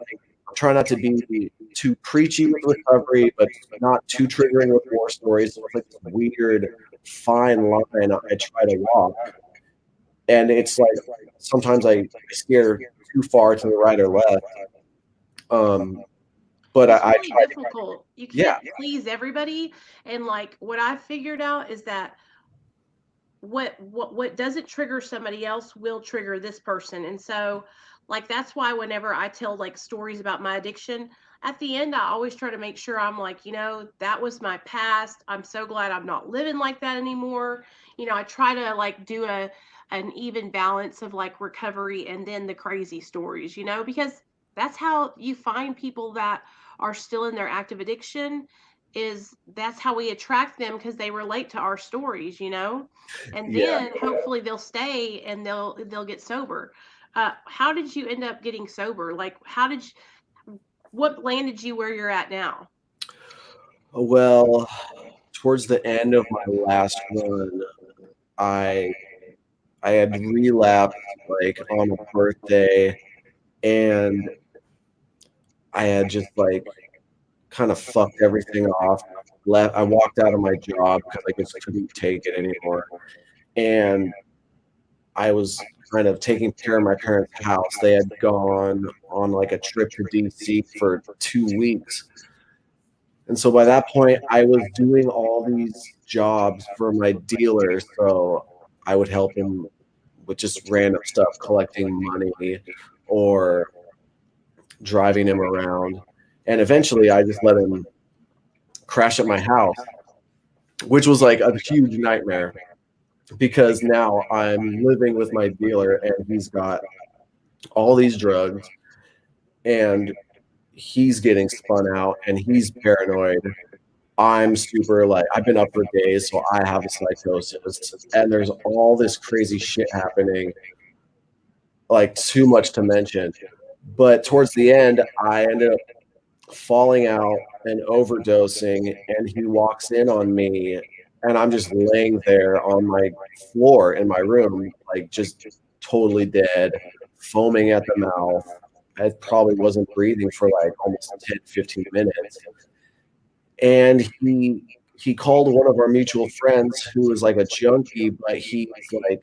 I'm trying not to be too preachy with recovery, but not too triggering with war stories. So it's like this weird fine line I try to walk, and it's like sometimes I steer too far to the right or left. Um, but It's I really try to, difficult. You yeah, can't please everybody. And like what I figured out is that what doesn't trigger somebody else will trigger this person. And so like that's why whenever I tell like stories about my addiction, at the end I always try to make sure I'm like, that was my past. I'm so glad I'm not living like that anymore. I try to like do an even balance of like recovery and then the crazy stories, because that's how you find people that are still in their active addiction. Is that's how we attract them, because they relate to our stories. And yeah. then hopefully they'll stay and they'll get sober. How did you end up getting sober? Like, what landed you where you're at now? Well, towards the end of my last run, I I had relapsed like on a birthday, and I had just like kind of fucked everything off. I walked out of my job because I just couldn't take it anymore. And I was kind of taking care of my parents' house. They had gone on like a trip to DC for 2 weeks. And so by that point, I was doing all these jobs for my dealer. So I would help him with just random stuff, collecting money or driving him around. And eventually I just let him crash at my house, which was like a huge nightmare because now I'm living with my dealer and he's got all these drugs and he's getting spun out and he's paranoid. I'm super like, I've been up for days, so I have a psychosis, and there's all this crazy shit happening, like too much to mention. But towards the end, I ended up falling out and overdosing, and he walks in on me, and I'm just laying there on my floor in my room, like just totally dead, foaming at the mouth. I probably wasn't breathing for like almost 10, 15 minutes. And he called one of our mutual friends who was like a junkie, but he's like,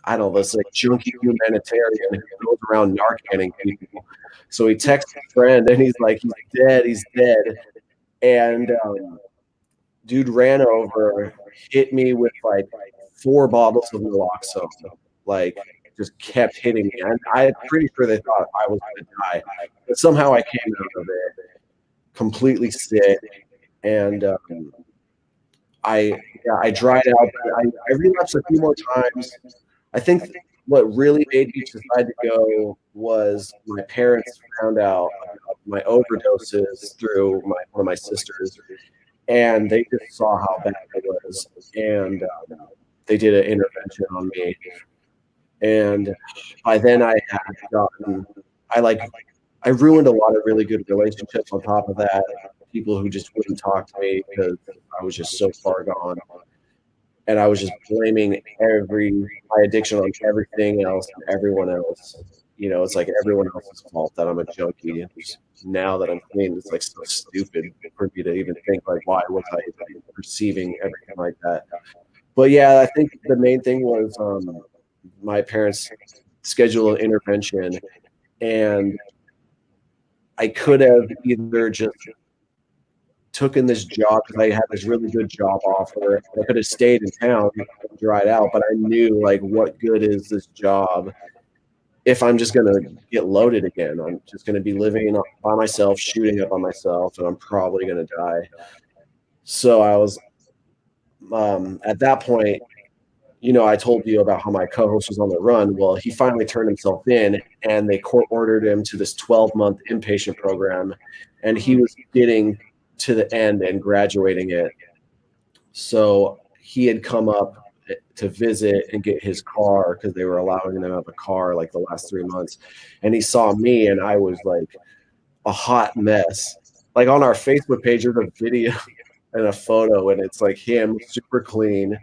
I don't know, this like junkie humanitarian who goes around narcanning people. So he texts a friend and he's like, he's dead. And dude ran over, hit me with like 4 bottles of naloxone, like just kept hitting me. And I'm pretty sure they thought I was going to die, but somehow I came out of it completely sick. And I dried out. But I relapsed a few more times. I think what really made me decide to go was my parents found out about my overdoses through one of my sisters, and they just saw how bad it was, and they did an intervention on me. And by then, I had gotten, I like, I ruined a lot of really good relationships. On top of that, people who just wouldn't talk to me because I was just so far gone, and I was just blaming every my addiction on everything else and everyone else. It's like everyone else's fault that I'm a junkie. And just now that I'm clean, it's like so stupid for me to even think like, why was I even perceiving everything like that? But yeah, I think the main thing was my parents scheduled an intervention, and I could have either just took in this job because I had this really good job offer. I could have stayed in town and dried out, but I knew like what good is this job if I'm just gonna get loaded again. I'm just gonna be living by myself, shooting up on myself, and I'm probably gonna die. So I was at that point, I told you about how my co-host was on the run. Well, he finally turned himself in, and they court ordered him to this 12-month inpatient program, and he Mhm. was getting to the end and graduating it. So he had come up to visit and get his car because they were allowing him to have a car like the last 3 months. And he saw me, and I was like a hot mess. Like on our Facebook page, there's a video and a photo, and it's like him super clean,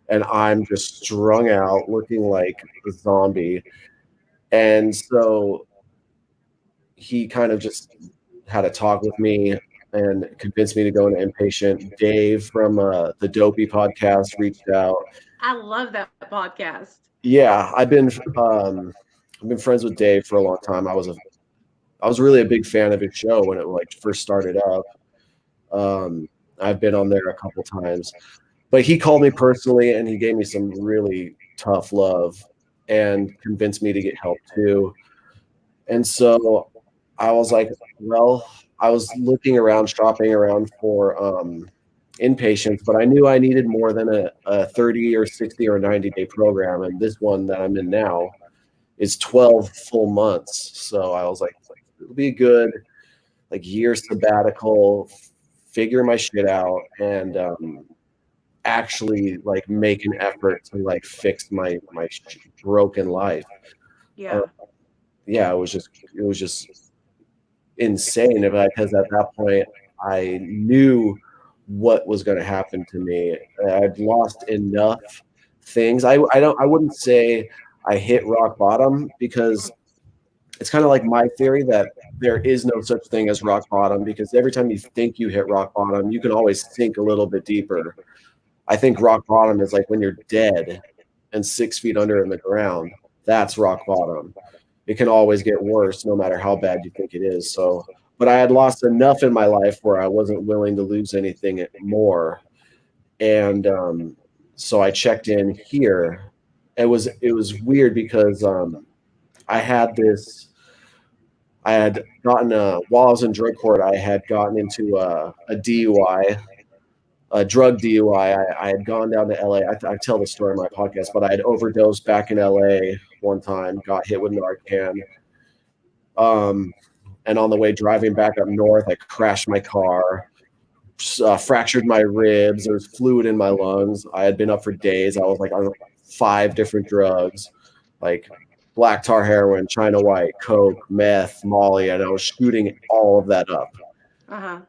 and I'm just strung out, looking like a zombie. And so he kind of just had a talk with me, and convinced me to go into inpatient. Dave from the Dopey podcast reached out. I love that podcast. Yeah, I've been friends with Dave for a long time. I was really a big fan of his show when it like first started up. Um, I've been on there a couple times, but he called me personally and he gave me some really tough love and convinced me to get help too. And so I was like, well, I was looking around, shopping around for inpatients, but I knew I needed more than a 30 or 60 or 90-day program. And this one that I'm in now is 12 full months. So I was like, it'll be a good like year sabbatical, figure my shit out, and actually like make an effort to like fix my broken life. Uh, Yeah. yeah, it was just insane because at that point I knew what was going to happen to me. I'd lost enough things. I wouldn't say I hit rock bottom because it's kind of like my theory that there is no such thing as rock bottom because every time you think you hit rock bottom, you can always sink a little bit deeper. I think rock bottom is like when you're dead and 6 feet under in the ground. That's rock bottom. It can always get worse no matter how bad you think it is. So, but I had lost enough in my life where I wasn't willing to lose anything more. And so I checked in here. It was weird because I had this I had gotten while I was in drug court, I had gotten into a DUI, a drug DUI. I had gone down to LA. I tell the story in my podcast, but I had overdosed back in LA one time, got hit with Narcan. Um, and on the way driving back up north, I crashed my car, fractured my ribs. There was fluid in my lungs. I had been up for days. I was like on 5 different drugs, like black tar heroin, China white, coke, meth, Molly, and I was shooting all of that up. Uh-huh.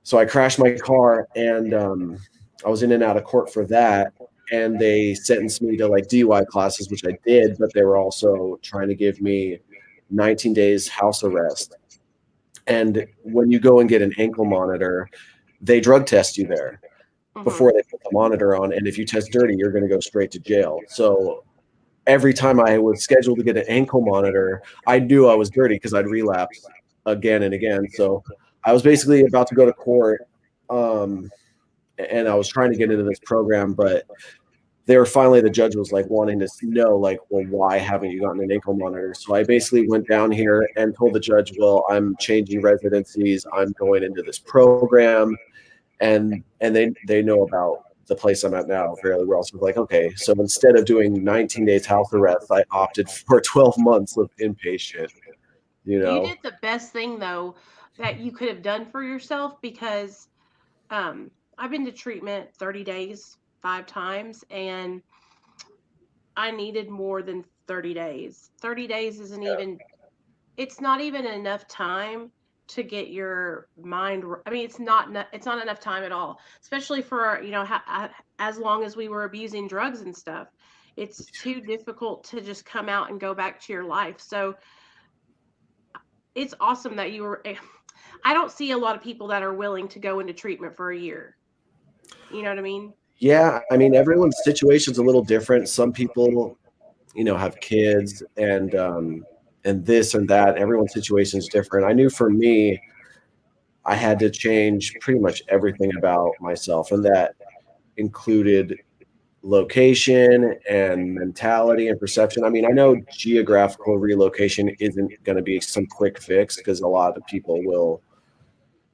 So I crashed my car, and I was in and out of court for that. And they sentenced me to like DUI classes, which I did, but they were also trying to give me 19 days house arrest. And when you go and get an ankle monitor, they drug test you there Mm-hmm. before they put the monitor on. And if you test dirty, you're going to go straight to jail. So every time I was scheduled to get an ankle monitor, I knew I was dirty because I'd relapse again and again. So I was basically about to go to court, um, and I was trying to get into this program, but they were finally the judge was like wanting to know like, well, why haven't you gotten an ankle monitor? So I basically went down here and told the judge, well, I'm changing residencies, I'm going into this program, and they know about the place I'm at now fairly well. So like, okay, so instead of doing 19 days house arrest, I opted for 12 months of inpatient, you You know. did the best thing though that you could have done for yourself because I've been to treatment 30 days 5 times and I needed more than 30 days. 30 days isn't even it's not even enough time to get your mind I mean it's not enough time at all, especially for, as long as we were abusing drugs and stuff. It's too difficult to just come out and go back to your life. So it's awesome that you were I don't see a lot of people that are willing to go into treatment for a year. You know what I mean? Yeah, I mean, everyone's situation's a little different. Some people, have kids and this and that. Everyone's situation is different. I knew for me, I had to change pretty much everything about myself, and that included location and mentality and perception. I mean, I know geographical relocation isn't going to be some quick fix because a lot of people will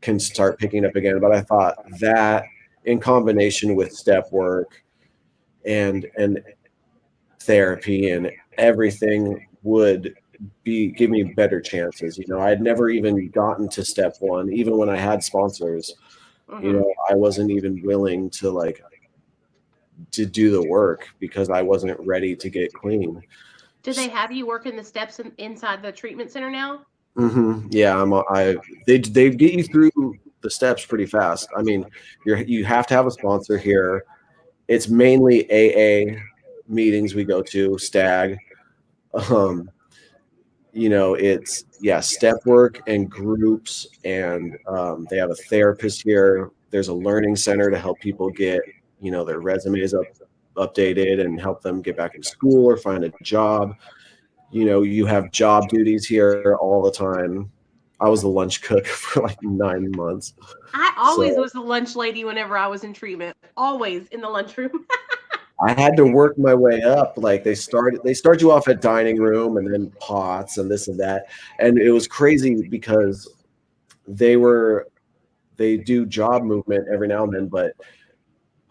can start picking up again. But I thought that in combination with step work and therapy and everything would be give me better chances. I had never even gotten to step one, even when I had sponsors. Mhm. I wasn't even willing to like to do the work because I wasn't ready to get clean. Do they have you working the steps inside the treatment center now? Yeah, they get you through the steps pretty fast. I mean, you have to have a sponsor here. It's mainly AA meetings we go to, stag. Um, It's, yeah, step work and groups, and they have a therapist here. There's a learning center to help people get their resumes updated and help them get back into school or find a job. You have job duties here all the time. I was the lunch cook for like 9 months. I always So was the lunch lady whenever I was in treatment. Always in the lunchroom. I had to work my way up. Like they start you off at dining room and then pots and this and that. And it was crazy because they were they do job movement every now and then, but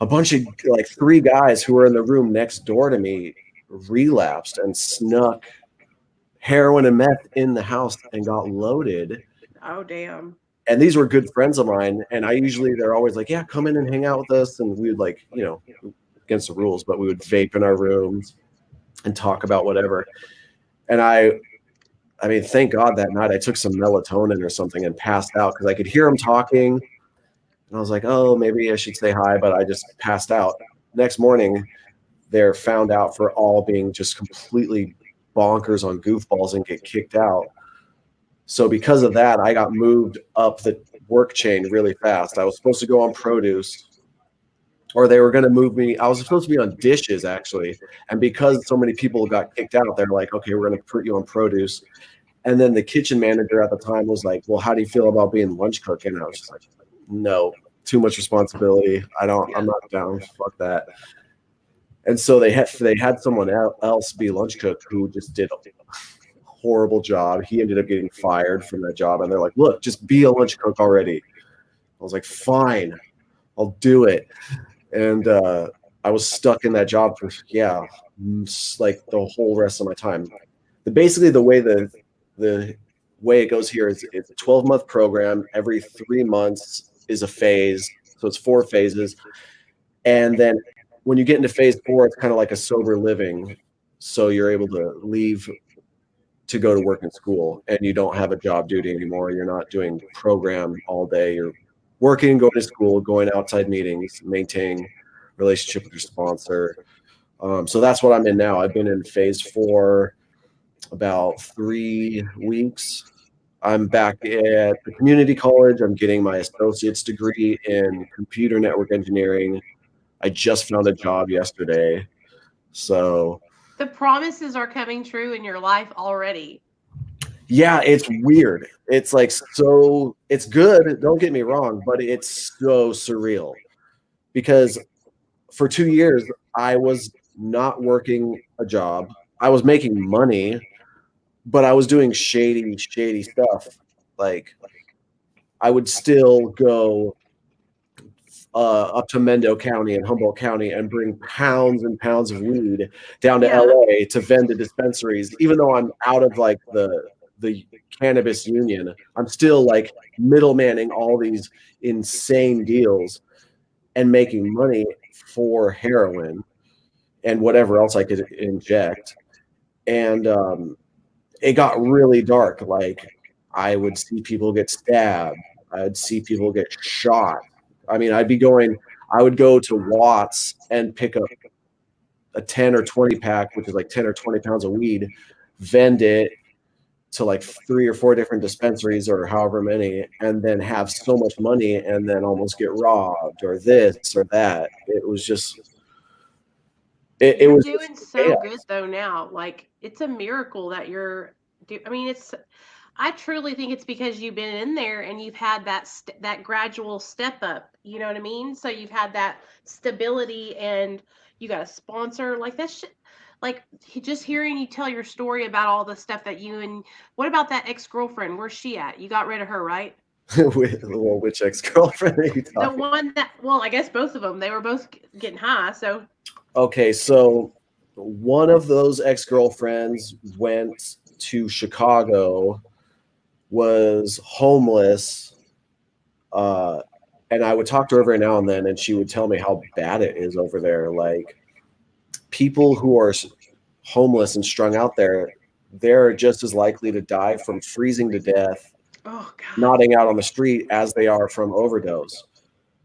a bunch of like three guys who were in the room next door to me relapsed and snuck heroin and meth in the house and got loaded. Oh damn. And these were good friends of mine. And they're always like, yeah, come in and hang out with us. And we would like, against the rules, but we would vape in our rooms and talk about whatever. And I mean, thank God that night I took some melatonin or something and passed out because I could hear them talking. And I was like, oh, maybe I should say hi, but I just passed out. Next morning, they're found out for all being just completely bonkers on goofballs and get kicked out. So because of that, I got moved up the work chain really fast. I was supposed to go on produce, or they were going to move me. I was supposed to be on dishes actually. And because so many people got kicked out, they're like, okay, we're going to put you on produce. And then the kitchen manager at the time was like, well, how do you feel about being lunch cook? And I was just like, no, too much responsibility. I'm Yeah. not down. Fuck that. And so they had someone else be lunch cook who just did a horrible job. He ended up getting fired from that job. And they're like, look, just be a lunch cook already. I was like, fine, I'll do it. And I was stuck in that job for, yeah, like the whole rest of my time. Basically, the way it goes here is it's a 12-month program. Every 3 months is a phase, so it's 4 phases. And then when you get into phase 4, it's kind of like a sober living. So you're able to leave to go to work in school, and you don't have a job duty anymore. You're not doing program all day. You're working, going to school, going outside meetings, maintaining relationship with your sponsor. So that's what I'm in now. I've been in phase 4 about 3 weeks. I'm back at the community college. I'm getting my associate's degree in computer network engineering. I just found a job yesterday. So, The promises are coming true in your life already. yeah, it's weird. It's like it's good, don't get me wrong, but it's so surreal because for 2 years, I was not working a job. I was making money, but I was doing shady, shady stuff. Like I would still go up to Mendo County and Humboldt County and bring pounds and pounds of weed down to Yeah. LA to vend to dispensaries. Even though I'm out of like the cannabis union, I'm still like middlemaning all these insane deals and making money for heroin and whatever else I could inject. And it got really dark. Like I would see people get stabbed. I'd see people get shot. I mean, I would go to Watts and pick up a 10 or 20 pack, which is like 10 or 20 pounds of weed, vend it to like 3 or 4 different dispensaries or however many, and then have so much money and then almost get robbed or this or that. It You're was just doing so good chaos. though now. Like it's a miracle that you're I mean it's I truly think it's because you've been in there and you've had that gradual step up. You know what I mean? So you've had that stability and you got a sponsor like that shit. Like just hearing you tell your story about all the stuff that you and what about that ex girlfriend? Where's she at? You got rid of her, right? Well, which ex-girlfriend are you The talking? one that well, I guess both of them. They were both getting high. So Okay, so one of those ex-girlfriends went to Chicago, was homeless, uh, and I would talk to her every now and then, and she would tell me how bad it is over there. Like people who are homeless and strung out there, they're just as likely to die from freezing to death, oh God. nodding out on the street as they are from overdose.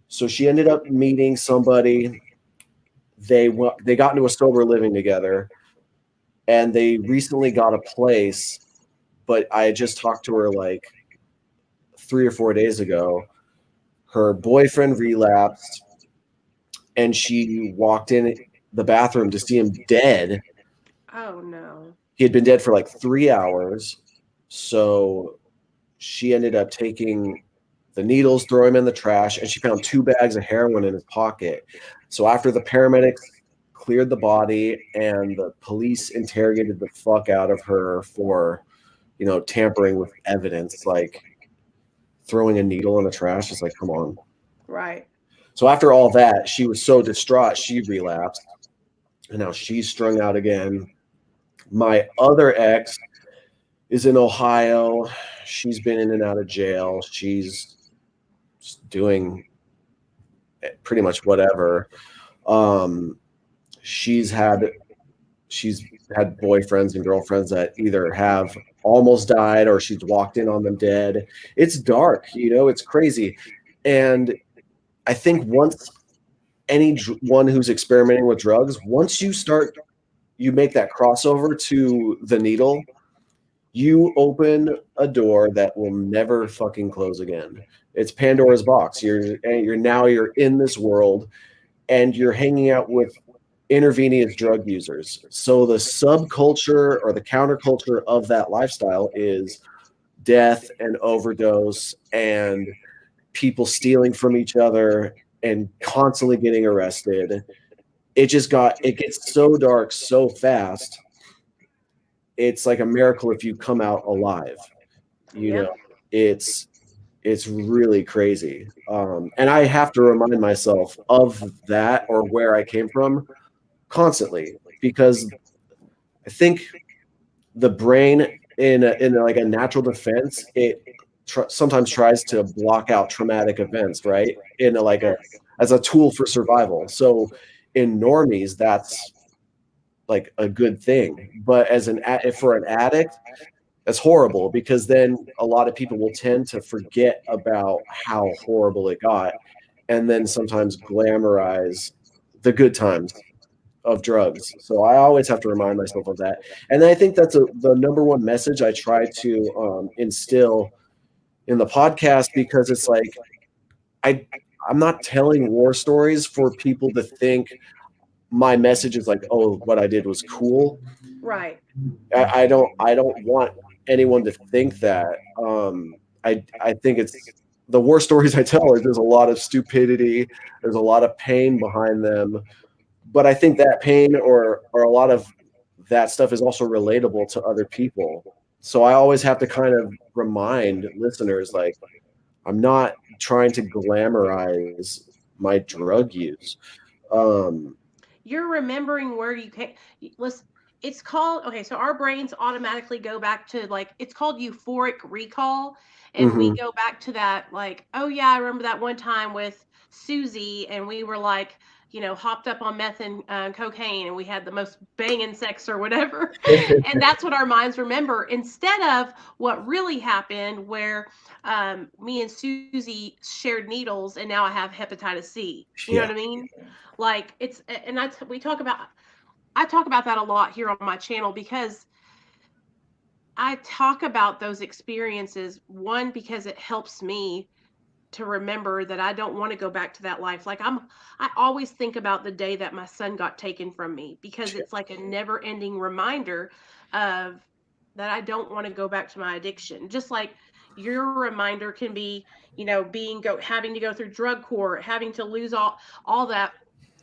So she ended up meeting somebody. They got into a sober living together, and they recently got a place but I had just talked to her like 3 or 4 days ago. Her boyfriend relapsed, and she walked in the bathroom to see him dead. Oh no. He had been dead for like 3 hours. So she ended up taking the needles, throw him in the trash, and she found 2 bags of heroin in his pocket. So after the paramedics cleared the body and the police interrogated the fuck out of her for, tampering with evidence, like throwing a needle in the trash is like, come on. Right. So after all that, she was so distraught, she relapsed. And now she's strung out again. My other ex is in Ohio. She's been in and out of jail. She's doing pretty much whatever. Um, she's had she's had boyfriends and girlfriends that either have almost died or she's walked in on them dead. It's dark, it's crazy. And I think once anyone who's experimenting with drugs, once you make that crossover to the needle, you open a door that will never fucking close again. It's Pandora's box. You're in this world, and you're hanging out with intravenous drug users. So the subculture or the counterculture of that lifestyle is death and overdose and people stealing from each other and constantly getting arrested. It gets so dark so fast. It's like a miracle if you come out alive. You Yeah. know, it's really crazy. And I have to remind myself of that or where I came from constantly, because I think the brain in like a natural defense, it sometimes tries to block out traumatic events, right? In a, like a Yes. as a tool for survival. So in normies, that's like a good thing, but for an addict, that's horrible, because then a lot of people will tend to forget about how horrible it got, and then sometimes glamorize the good times of drugs. So I always have to remind myself of that. And I think that's the number one message I try to instill in the podcast, because it's like I I'm not telling war stories for people to think my message is like, oh, what I did was cool. Right. I don't want anyone to think that. I think it's the war stories I tell is there's a lot of stupidity, there's a lot of pain behind them, but I think that pain or a lot of that stuff is also relatable to other people. So I always have to kind of remind listeners, like, I'm not trying to glamorize my drug use. Um, You're remembering where you came. Listen, it's called, okay, so our brains automatically go back to, like, it's called euphoric recall. And we mhm. go back to that, like, oh yeah, I remember that one time with Susie, and we were like, hopped up on meth and cocaine, and we had the most banging sex or whatever. And that's what our minds remember, instead of what really happened, where me and Susie shared needles, and now I have hepatitis C. You know what Yeah. I mean? Like, it's, and I talk about that a lot here on my channel, because I talk about those experiences, one, because it helps me to remember that I don't want to go back to that life. Like, I always think about the day that my son got taken from me, because it's like a never-ending reminder of that I don't want to go back to my addiction. Just like your reminder can be, having to go through drug court, having to lose all that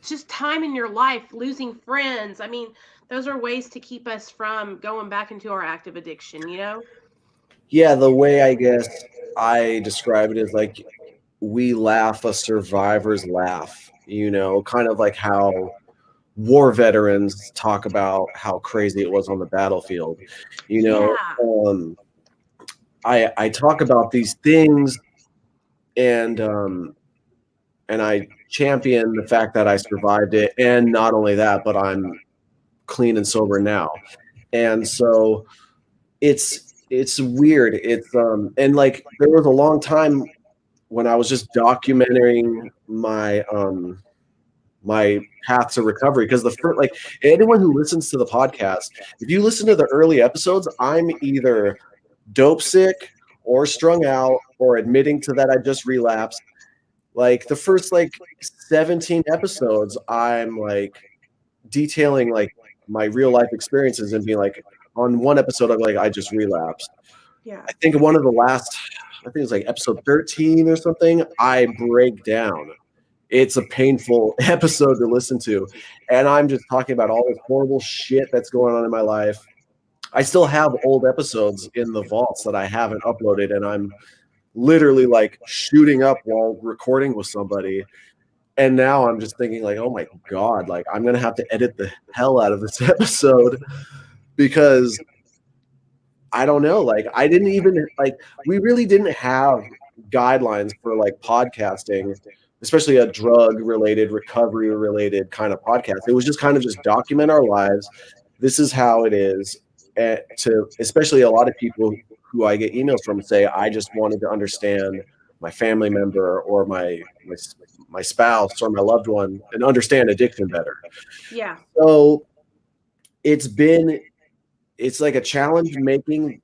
just time in your life, losing friends. I mean, those are ways to keep us from going back into our active addiction. Yeah, the way I guess I describe it is like we laugh a survivor's laugh, kind of like how war veterans talk about how crazy it was on the battlefield. You know, Yeah. I talk about these things, and and I champion the fact that I survived it, and not only that, but I'm clean and sober now. And so it's weird. It's and like there was a long time when I was just documenting my path to recovery, because the first, like, anyone who listens to the podcast, if you listen to the early episodes, I'm either dope sick or strung out or admitting to that I just relapsed. Like the first like 17 episodes, I'm like detailing like my real life experiences and being like, on one episode, I'm like, I just relapsed. Yeah. I think one of the last, I think it's like episode 13 or something, I break down. It's a painful episode to listen to. And I'm just talking about all this horrible shit that's going on in my life. I still have old episodes in the vaults that I haven't uploaded, and I'm literally like shooting up while recording with somebody. And now I'm just thinking, like, oh my God, like I'm gonna have to edit the hell out of this episode because I don't know. Like, I didn't even like, we really didn't have guidelines for like podcasting, especially a drug related, recovery related kind of podcast. It was just kind of just document our lives. This is how it is. And to especially a lot of people who I get emails from say, I just wanted to understand my family member or my spouse or my loved one and understand addiction better. Yeah. So it's been, it's like a challenge making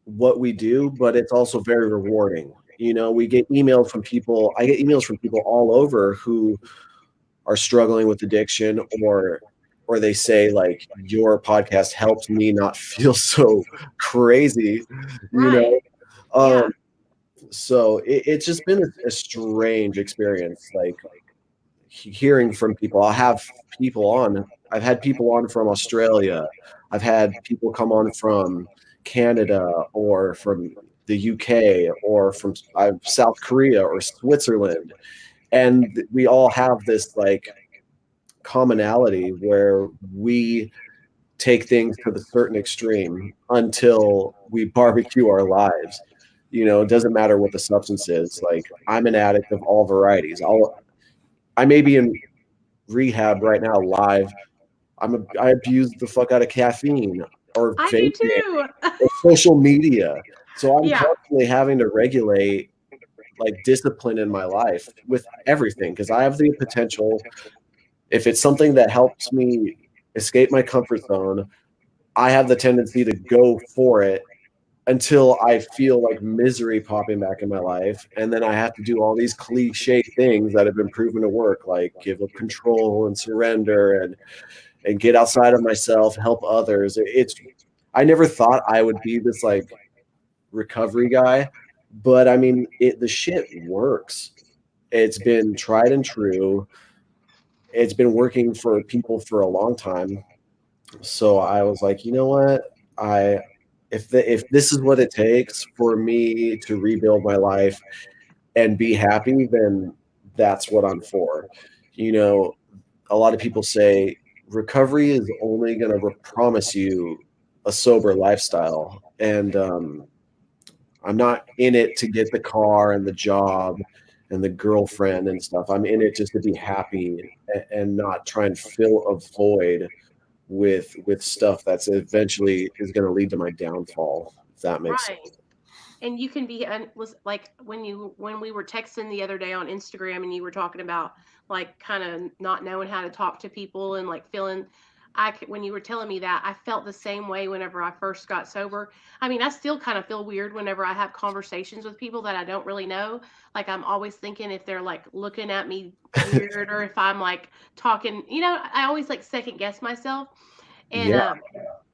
what we do, but it's also very rewarding. You know, we get emailed from people, I get emails from people all over who are struggling with addiction or they say like your podcast helped me not feel so crazy, you know. Right. Yeah. Um so it's just been a strange experience, like hearing from people. I'll have people on. I've had people on from Australia. I've had people come on from Canada or from the UK or from South Korea or Switzerland. And we all have this like commonality where we take things to the certain extreme until we barbecue our lives. You know, it doesn't matter what the substance is. Like I'm an addict of all varieties. I may be in rehab right now live. I abuse the fuck out of caffeine or I do vaping too. or social media. So I'm Yeah. constantly having to regulate like discipline in my life with everything because I have the potential, if it's something that helps me escape my comfort zone, I have the tendency to go for it until I feel like misery popping back in my life. And then I have to do all these cliche things that have been proven to work, like give up control and surrender and get outside of myself, help others. It's I never thought I would be this like recovery guy, but I mean the shit works. It's been tried and true. It's been working for people for a long time. So I was like, you know what? I if this is what it takes for me to rebuild my life and be happy, then that's what I'm for. You know, a lot of people say recovery is only going to promise you a sober lifestyle, and I'm not in it to get the car and the job and the girlfriend and stuff. I'm in it just to be happy and not try and fill a void with stuff that's eventually is going to lead to my downfall, if that makes Right. sense. And you can be was like when we were texting the other day on Instagram and you were talking about like kind of not knowing how to talk to people and like feeling when you were telling me that I felt the same way whenever I first got sober. I mean, I still kind of feel weird whenever I have conversations with people that I don't really know. Like I'm always thinking if they're like looking at me weird or if I'm like talking, I always like second guess myself. And Yeah,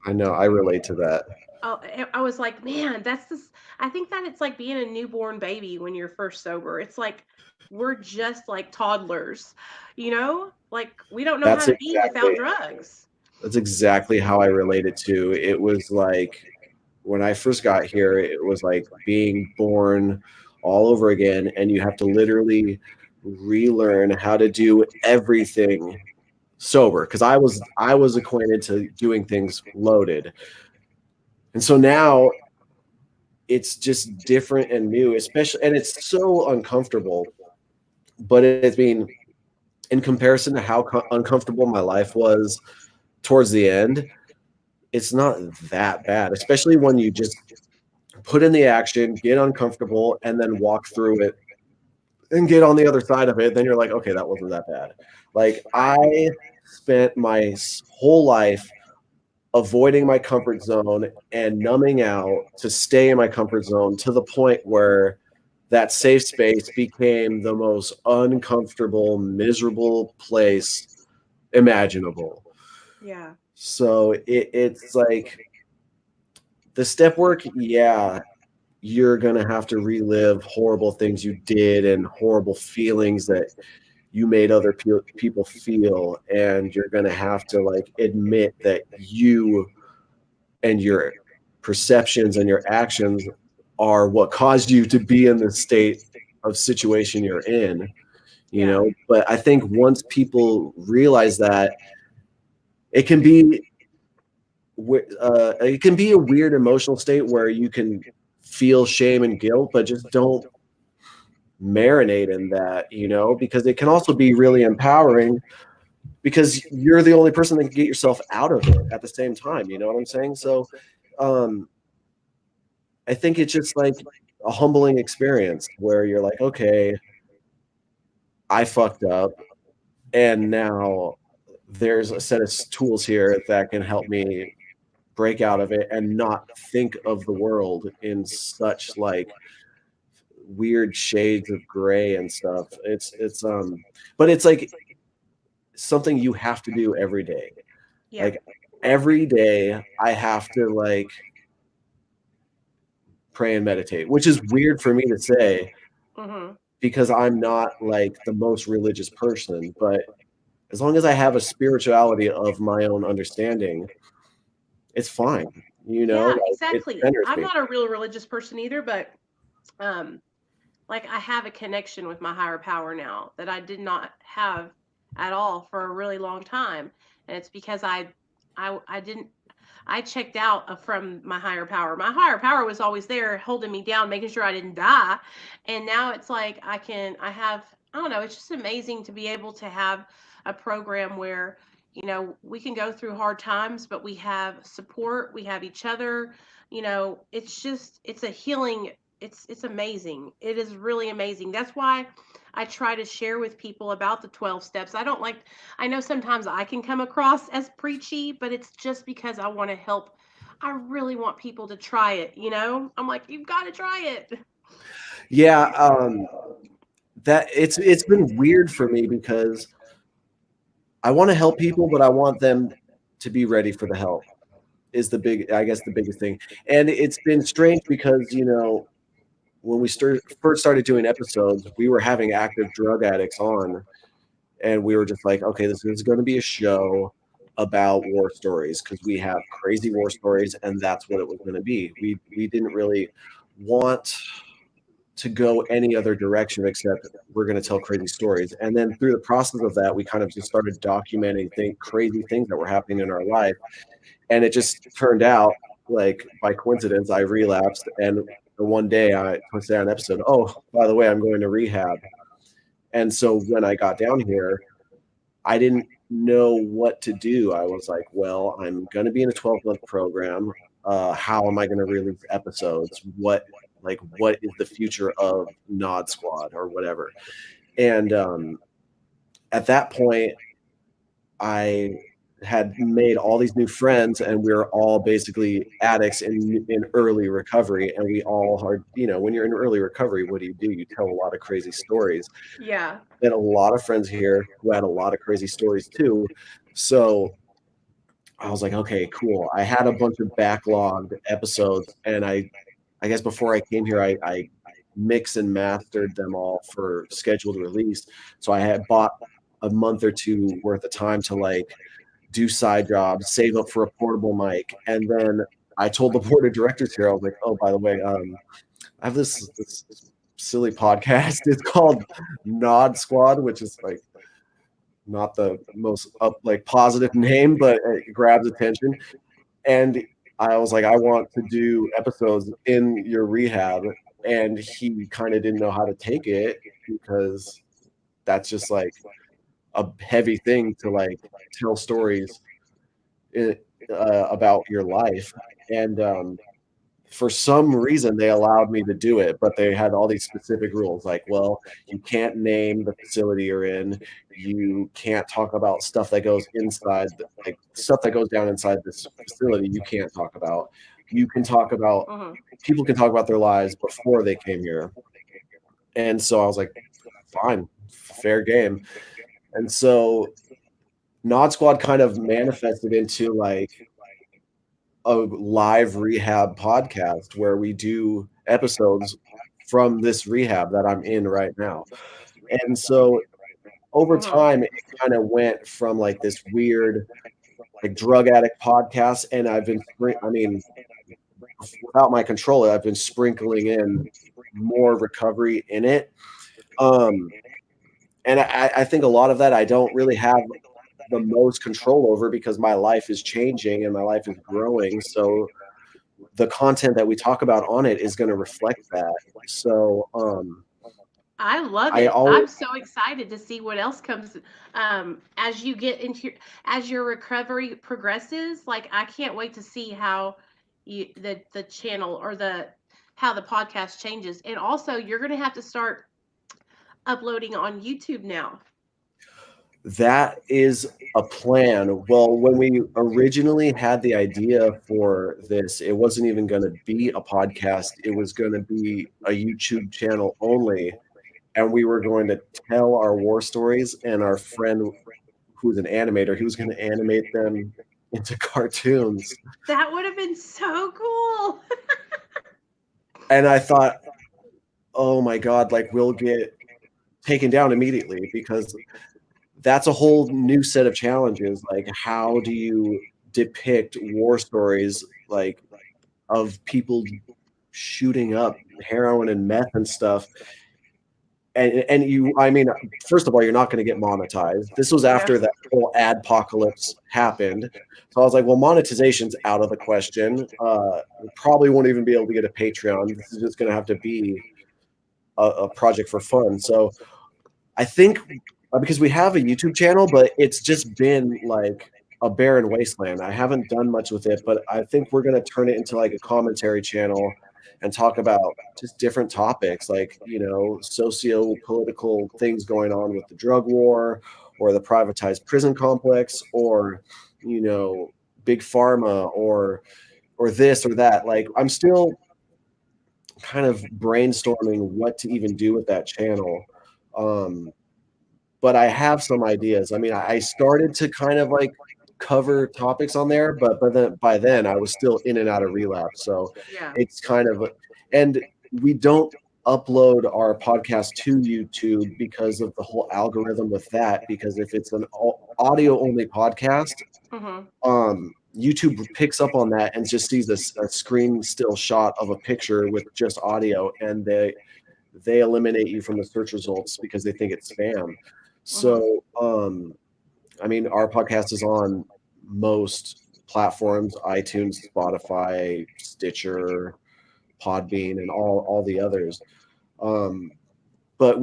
I know. I relate to that. I was like, man, that's this. I think that it's like being a newborn baby when you're first sober. It's like we're just like toddlers, like we don't know how That's to be without exactly drugs. that's exactly how I related to. It was like when I first got here, it was like being born all over again, and you have to literally relearn how to do everything sober because I was acquainted to doing things loaded. And so now it's just different and new, especially, and it's so uncomfortable. But it's been, in comparison to how uncomfortable my life was towards the end, it's not that bad, especially when you just put in the action, get uncomfortable, and then walk through it and get on the other side of it. Then you're like, okay, that wasn't that bad. Like, Right. I spent my whole life avoiding my comfort zone and numbing out to stay in my comfort zone to the point where that safe space became the most uncomfortable, miserable place imaginable. Yeah. So it's like the step work, yeah, you're going to have to relive horrible things you did and horrible feelings that you made other people feel. And you're going to have to like admit that you and your perceptions and your actions are what caused you to be in the state of situation you're in, you Yeah. know. But I think once people realize that, it can be it can be a weird emotional state where you can feel shame and guilt, but just don't marinate in that, you know, because it can also be really empowering because you're the only person that can get yourself out of it at the same time. You know what I'm saying? So, um, I think it's just like a humbling experience where you're like, okay, I fucked up, and now there's a set of tools here that can help me break out of it and not think of the world in such like weird shades of gray and stuff. But it's like something you have to do every day. Yeah. Like every day I have to like pray and meditate, which is weird for me to say Mm-hmm. because I'm not like the most religious person, but as long as I have a spirituality of my own understanding, it's fine. You know, Yeah, like it exactly. centers I'm me. not a real religious person either, but um like I have a connection with my higher power now that I did not have at all for a really long time. And it's because I didn't I checked out from my higher power. My higher power was always there holding me down, making sure I didn't die. And now it's like I have, I don't know, it's just amazing to be able to have a program where, we can go through hard times, but we have support, we have each other. It's a healing, it's amazing. It is really amazing. That's why I try to share with people about the 12 steps. I don't like I know sometimes I can come across as preachy, but it's just because I want to help. I really want people to try it. I'm like, you've got to try it. Yeah, that it's been weird for me because I want to help people, but I want them to be ready for the help is I guess the biggest thing. And it's been strange because, you know, when we first started doing episodes, we were having active drug addicts on, and we were just like, okay, this is going to be a show about war stories because we have crazy war stories, and that's what it was going to be. We didn't really want to go any other direction except we're going to tell crazy stories. And then through the process of that, we kind of just started documenting crazy things that were happening in our life. And it just turned out like by coincidence, I relapsed. And the one day I posted out an episode, oh, by the way, I'm going to rehab. And so when I got down here, I didn't know what to do. I was like, well, I'm going to be in a 12-month program. How am I going to release episodes? What is the future of Nod Squad or whatever? And at that point, I had made all these new friends, and we were all basically addicts in early recovery. And we all are, you know, when you're in early recovery, what do? You tell a lot of crazy stories. Yeah. And a lot of friends here who had a lot of crazy stories too. So I was like, okay, cool. I had a bunch of backlogged episodes, and I guess before I came here, I mixed and mastered them all for scheduled release. So I had bought a month or two worth of time to like do side jobs, save up for a portable mic, and then I told the board of directors here, I was like, oh, by the way, I have this silly podcast. It's called Nod Squad, which is like not the most like positive name, but it grabs attention. And I was like, I want to do episodes in your rehab. And he kind of didn't know how to take it because that's just like a heavy thing to like tell stories about your life. And for some reason they allowed me to do it, but they had all these specific rules like, well, you can't name the facility you're in, you can't talk about stuff that goes inside like stuff that goes down inside this facility you can't talk about. You can talk about Mhm. people can talk about their lives before they came here. And so I was like, fine, fair game. And so Nod Squad kind of manifested into like a live rehab podcast where we do episodes from this rehab that I'm in right now. And so over Mhm. time, it kind of went from like this weird, like drug addict podcast, and I mean, without my control, I've been sprinkling in more recovery in it. Um, and I think a lot of that I don't really have the most control over because my life is changing and my life is growing. So the content that we talk about on it is going to reflect that. So I love I it. always I'm so excited to see what else comes as you get into as your recovery progresses. Like I can't wait to see how the channel or the how the podcast changes. And also you're going to have to start uploading on YouTube now. that is a plan. Well, when we originally had the idea for this, it wasn't even going to be a podcast. It was going to be a YouTube channel only, and we were going to tell our war stories. And our friend, who's an animator, he was going to animate them into cartoons. That would have been so cool. And I thought, oh my god, like we'll get taken down immediately because that's a whole new set of challenges. Like, how do you depict war stories like of people shooting up heroin and meth and stuff? And you, I mean, first of all, you're not going to get monetized. This was Yeah. after that whole adpocalypse happened. So I was like, well, monetization's out of the question. We probably won't even be able to get a Patreon. This is just going to have to be a project for fun. So I think because we have a YouTube channel, but it's just been like a barren wasteland. I haven't done much with it, but I think we're going to turn it into like a commentary channel and talk about just different topics like, socio political things going on with the drug war or the privatized prison complex or, you know, big pharma or this or that. Like I'm still kind of brainstorming what to even do with that channel. Um, but I have some ideas. I mean, I started to kind of like cover topics on there, but then by then I was still in and out of relapse. So Yeah. it's kind of and we don't upload our podcast to YouTube because of the whole algorithm with that. Because if it's an audio only podcast, Mhm. YouTube picks up on that and just sees a screen still shot of a picture with just audio, and they eliminate you from the search results because they think it's spam. Mhm. So, I mean, our podcast is on most platforms: iTunes, Spotify, Stitcher, Podbean, and all the others. Um, but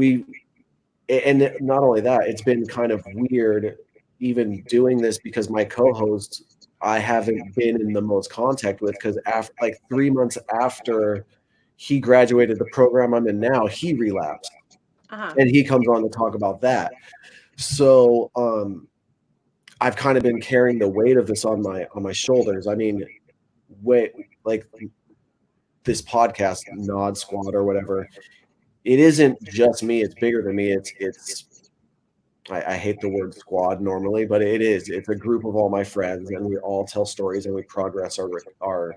and not only that, it's been kind of weird even doing this because my co-host I haven't been in the most contact with because after like 3 months after he graduated the program I'm in now, he relapsed Uh-huh. and he comes on to talk about that. So I've kind of been carrying the weight of this on my shoulders. I mean, wait, like this podcast, Nod Squad or whatever, it isn't just me. It's bigger than me. I hate the word squad normally, but it is. It's a group of all my friends, and we all tell stories and we progress our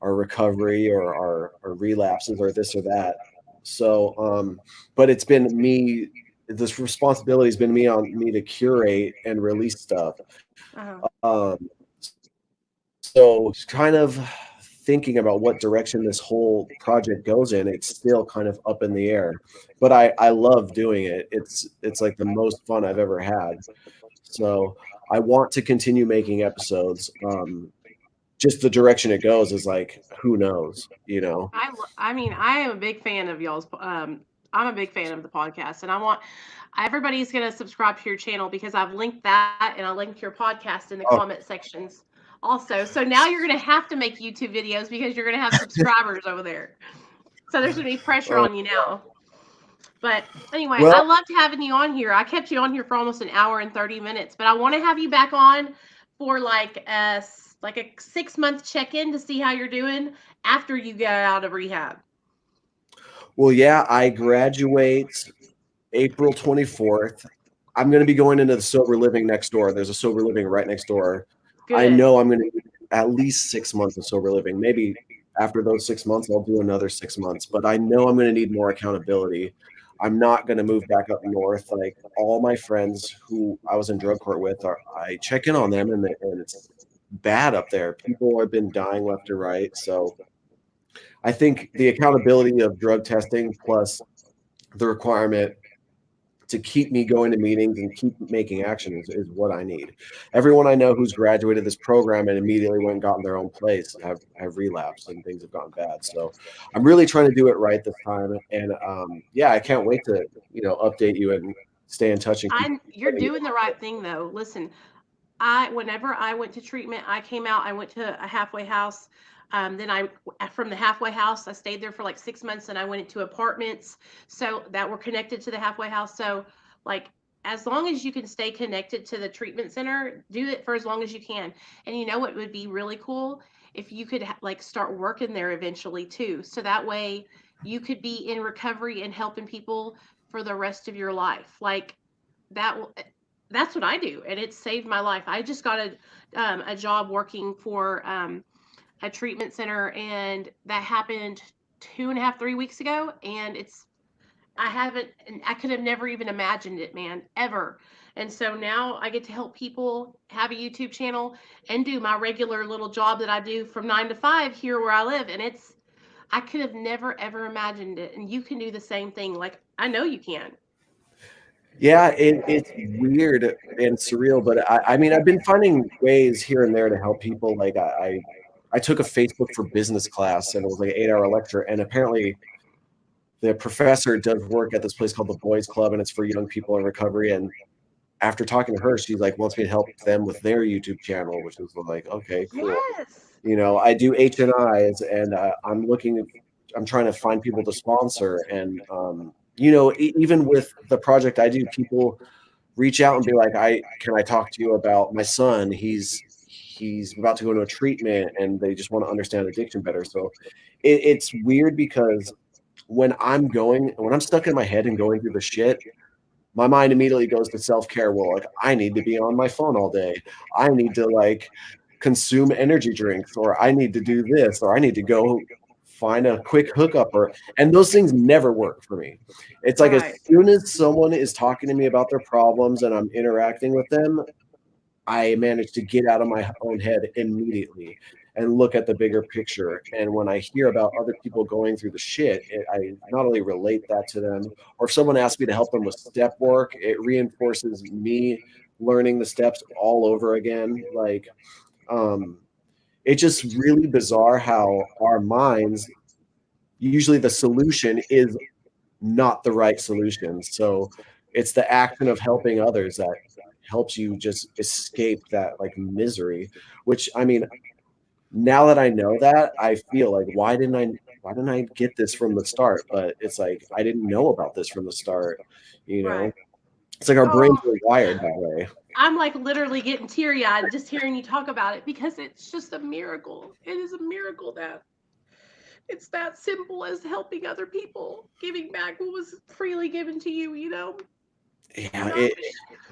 recovery or our relapses or this or that. So, but it's been me. This responsibility has been me to curate and release stuff. Uh-huh. So, kind of thinking about what direction this whole project goes in, it's still kind of up in the air. But I love doing it. It's like the most fun I've ever had. So I want to continue making episodes. Just the direction it goes is like, who knows, you know? I mean, I am a big fan of y'all's. I'm a big fan of the podcast, and I want everybody's going to subscribe to your channel because I've linked that and I linked your podcast in the Oh, comment sections Also. So now you're going to have to make YouTube videos because you're going to have subscribers over there. So there's going to be pressure Oh, on you now. But anyway, I well, loved having you on here. I kept you on here for almost an hour and 30 minutes, but I want to have you back on for like a 6 month check in to see how you're doing after you get out of rehab. well, yeah, I graduate April 24th. I'm going to be going into the sober living next door. There's a sober living right next door. I Good. know I'm going to need at least 6 months of sober living. Maybe after those 6 months, I'll do another 6 months, but I know I'm going to need more accountability. I'm not going to move back up north. Like all my friends who I was in drug court with, I check in on them, and it's bad up there. People have been dying left and right. So I think the accountability of drug testing plus the requirement to keep me going to meetings and keep making action is what I need. Everyone I know who's graduated this program and immediately went and gotten their own place have relapsed and things have gone bad. So I'm really trying to do it right this time. And yeah, I can't wait to update you and stay in touch and keep You're letting you doing the right thing though. Listen, I whenever I went to treatment, I came out. I went to a halfway house. Then I from the halfway house, I stayed there for like 6 months, and I went into apartments so that were connected to the halfway house. So like as long as you can stay connected to the treatment center, do it for as long as you can. And you know what would be really cool if you could like start working there eventually too. So that way you could be in recovery and helping people for the rest of your life. Like that will that's what I do, and it saved my life. I just got a job working for a treatment center, and that happened 2.5, 3 weeks ago. And I haven't, and I could have never even imagined it, man, ever. And so now I get to help people have a YouTube channel and do my regular little job that I do from 9 to 5 here where I live, and I could have never ever imagined it. And you can do the same thing. Like I know you can. Yeah, it's weird and surreal, but I mean, I've been finding ways here and there to help people. Like I took a Facebook for business class, and it was like an 8 hour lecture, and apparently the professor does work at this place called the Boys Club, and it's for young people in recovery. And after talking to her, she's like wants me to help them with their YouTube channel, which is like, okay, cool. Yes. I do HNIs, and I'm trying to find people to sponsor, and even with the project I do, people reach out and be like, I can I talk to you about my son? He's about to go into a treatment, and they just want to understand addiction better. So it's weird because when I'm stuck in my head and going through the shit, my mind immediately goes to self-care. Well, like I need to be on my phone all day. I need to like consume energy drinks, or I need to do this, or I need to go find a quick hookup, and those things never work for me. It's like as Right. soon as someone is talking to me about their problems and I'm interacting with them, I managed to get out of my own head immediately and look at the bigger picture. And when I hear about other people going through the shit, I not only relate that to them, or if someone asks me to help them with step work, it reinforces me learning the steps all over again. Like, um, it's just really bizarre how our minds, usually the solution is not the right solution. So it's the action of helping others that helps you just escape that like misery, which I mean, now that I know that, I feel like why didn't I get this from the start? But it's like I didn't know about this from the start, you know? Right. It's like our brains Oh, are wired that way. I'm like literally getting teary eyed just hearing you talk about it because it's just a miracle. It is a miracle that it's that simple as helping other people, giving back what was freely given to you, you know? You Yeah, know?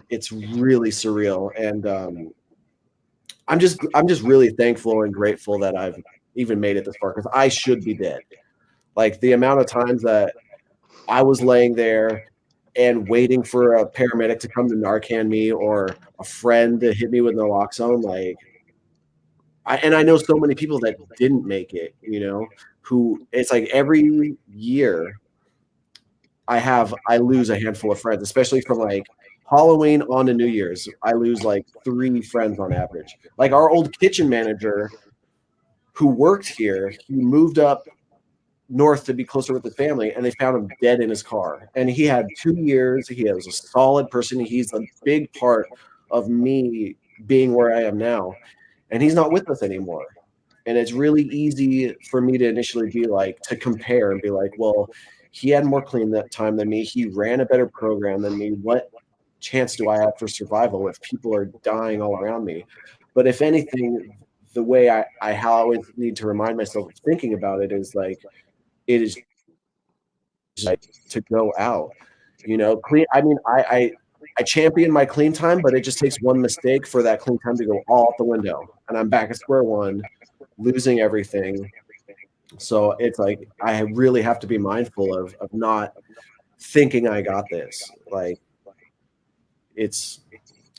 it's really surreal. And I'm just really thankful and grateful that I've even made it this far because I should be dead. Like the amount of times that I was laying there and waiting for a paramedic to come to Narcan me or a friend to hit me with naloxone. Like, I know so many people that didn't make it, who it's like every year I lose a handful of friends, especially from like Halloween on to New Year's. I lose like 3 friends on average. Like our old kitchen manager who worked here, he moved up north to be closer with his family, and they found him dead in his car. And he had 2 years. He was a solid person. He's a big part of me being where I am now. and he's not with us anymore. And it's really easy for me to initially be like, to compare and be like, well, he had more clean that time than me. He ran a better program than me. What chance do I have for survival if people are dying all around me? But if anything, the way I always need to remind myself of thinking about it is like, it is like to go out, clean. I mean, I champion my clean time, but it just takes one mistake for that clean time to go all out the window, and I'm back at square one, losing everything. So it's like I really have to be mindful of not thinking I got this. Like it's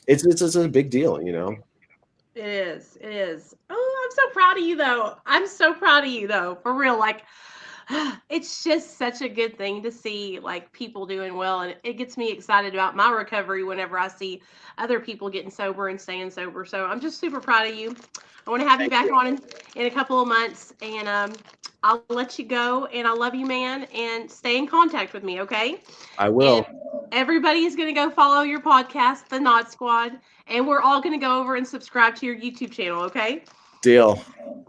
it's a big deal. It is. It is. Oh, I'm so proud of you though. I'm so proud of you though. For real. Like it's just such a good thing to see like people doing well, and it gets me excited about my recovery whenever I see other people getting sober and staying sober. So I'm just super proud of you. I want to have you Thank back you. on in a couple of months, and I'll let you go. And I love you, man. And stay in contact with me, okay? I And will. everybody is going to go follow your podcast, the Nod Squad, and we're all going to go over and subscribe to your YouTube channel, okay? Deal.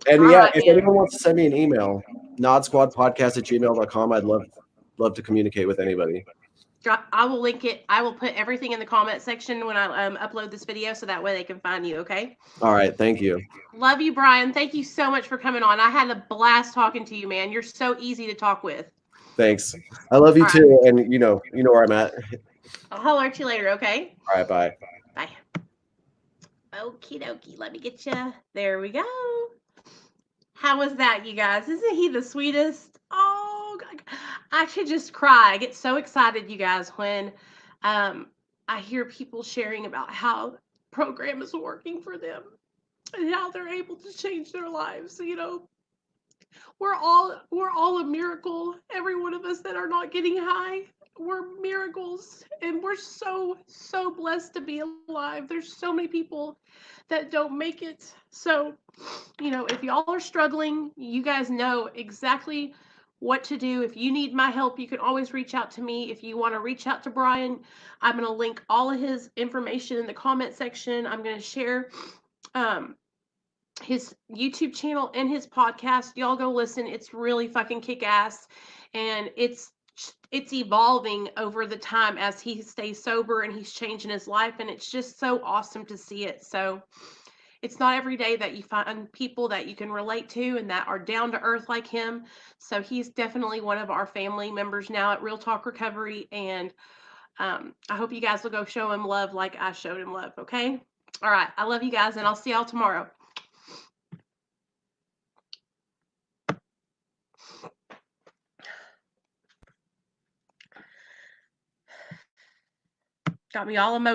And All yeah, right, if man. anyone wants to send me an email, nodsquadpodcast@gmail.com, I'd love to communicate with anybody. I will link it. I will put everything in the comment section when I upload this video, so that way they can find you. Okay. All right, thank you. Love you, Brian. Thank you so much for coming on. I had a blast talking to you, man. You're so easy to talk with. Thanks. I love you All right. too, and you know where I'm at. I'll holler at you later. Okay. All right, bye. Bye. Okie dokie. Let me get you. There we go. How was that, you guys? Isn't he the sweetest? Oh, I could just cry. I get so excited, you guys, when um, I hear people sharing about how program is working for them and how they're able to change their lives. We're all a miracle. Every one of us that are not getting high, we're miracles, and we're so blessed to be alive. There's so many people that don't make it. So if y'all are struggling, you guys know exactly what to do. If you need my help, you can always reach out to me. If you want to reach out to Brian, I'm going to link all of his information in the comment section. I'm going to share um, his YouTube channel and his podcast. Y'all go listen. It's really fucking kick ass, and it's evolving over the time as he stays sober and he's changing his life, and it's just so awesome to see it. So it's not every day that you find people that you can relate to and that are down to earth like him. So he's definitely one of our family members now at Real Talk Recovery. And I hope you guys will go show him love like I showed him love. Okay. All right. I love you guys, and I'll see y'all tomorrow. Got me all emotional.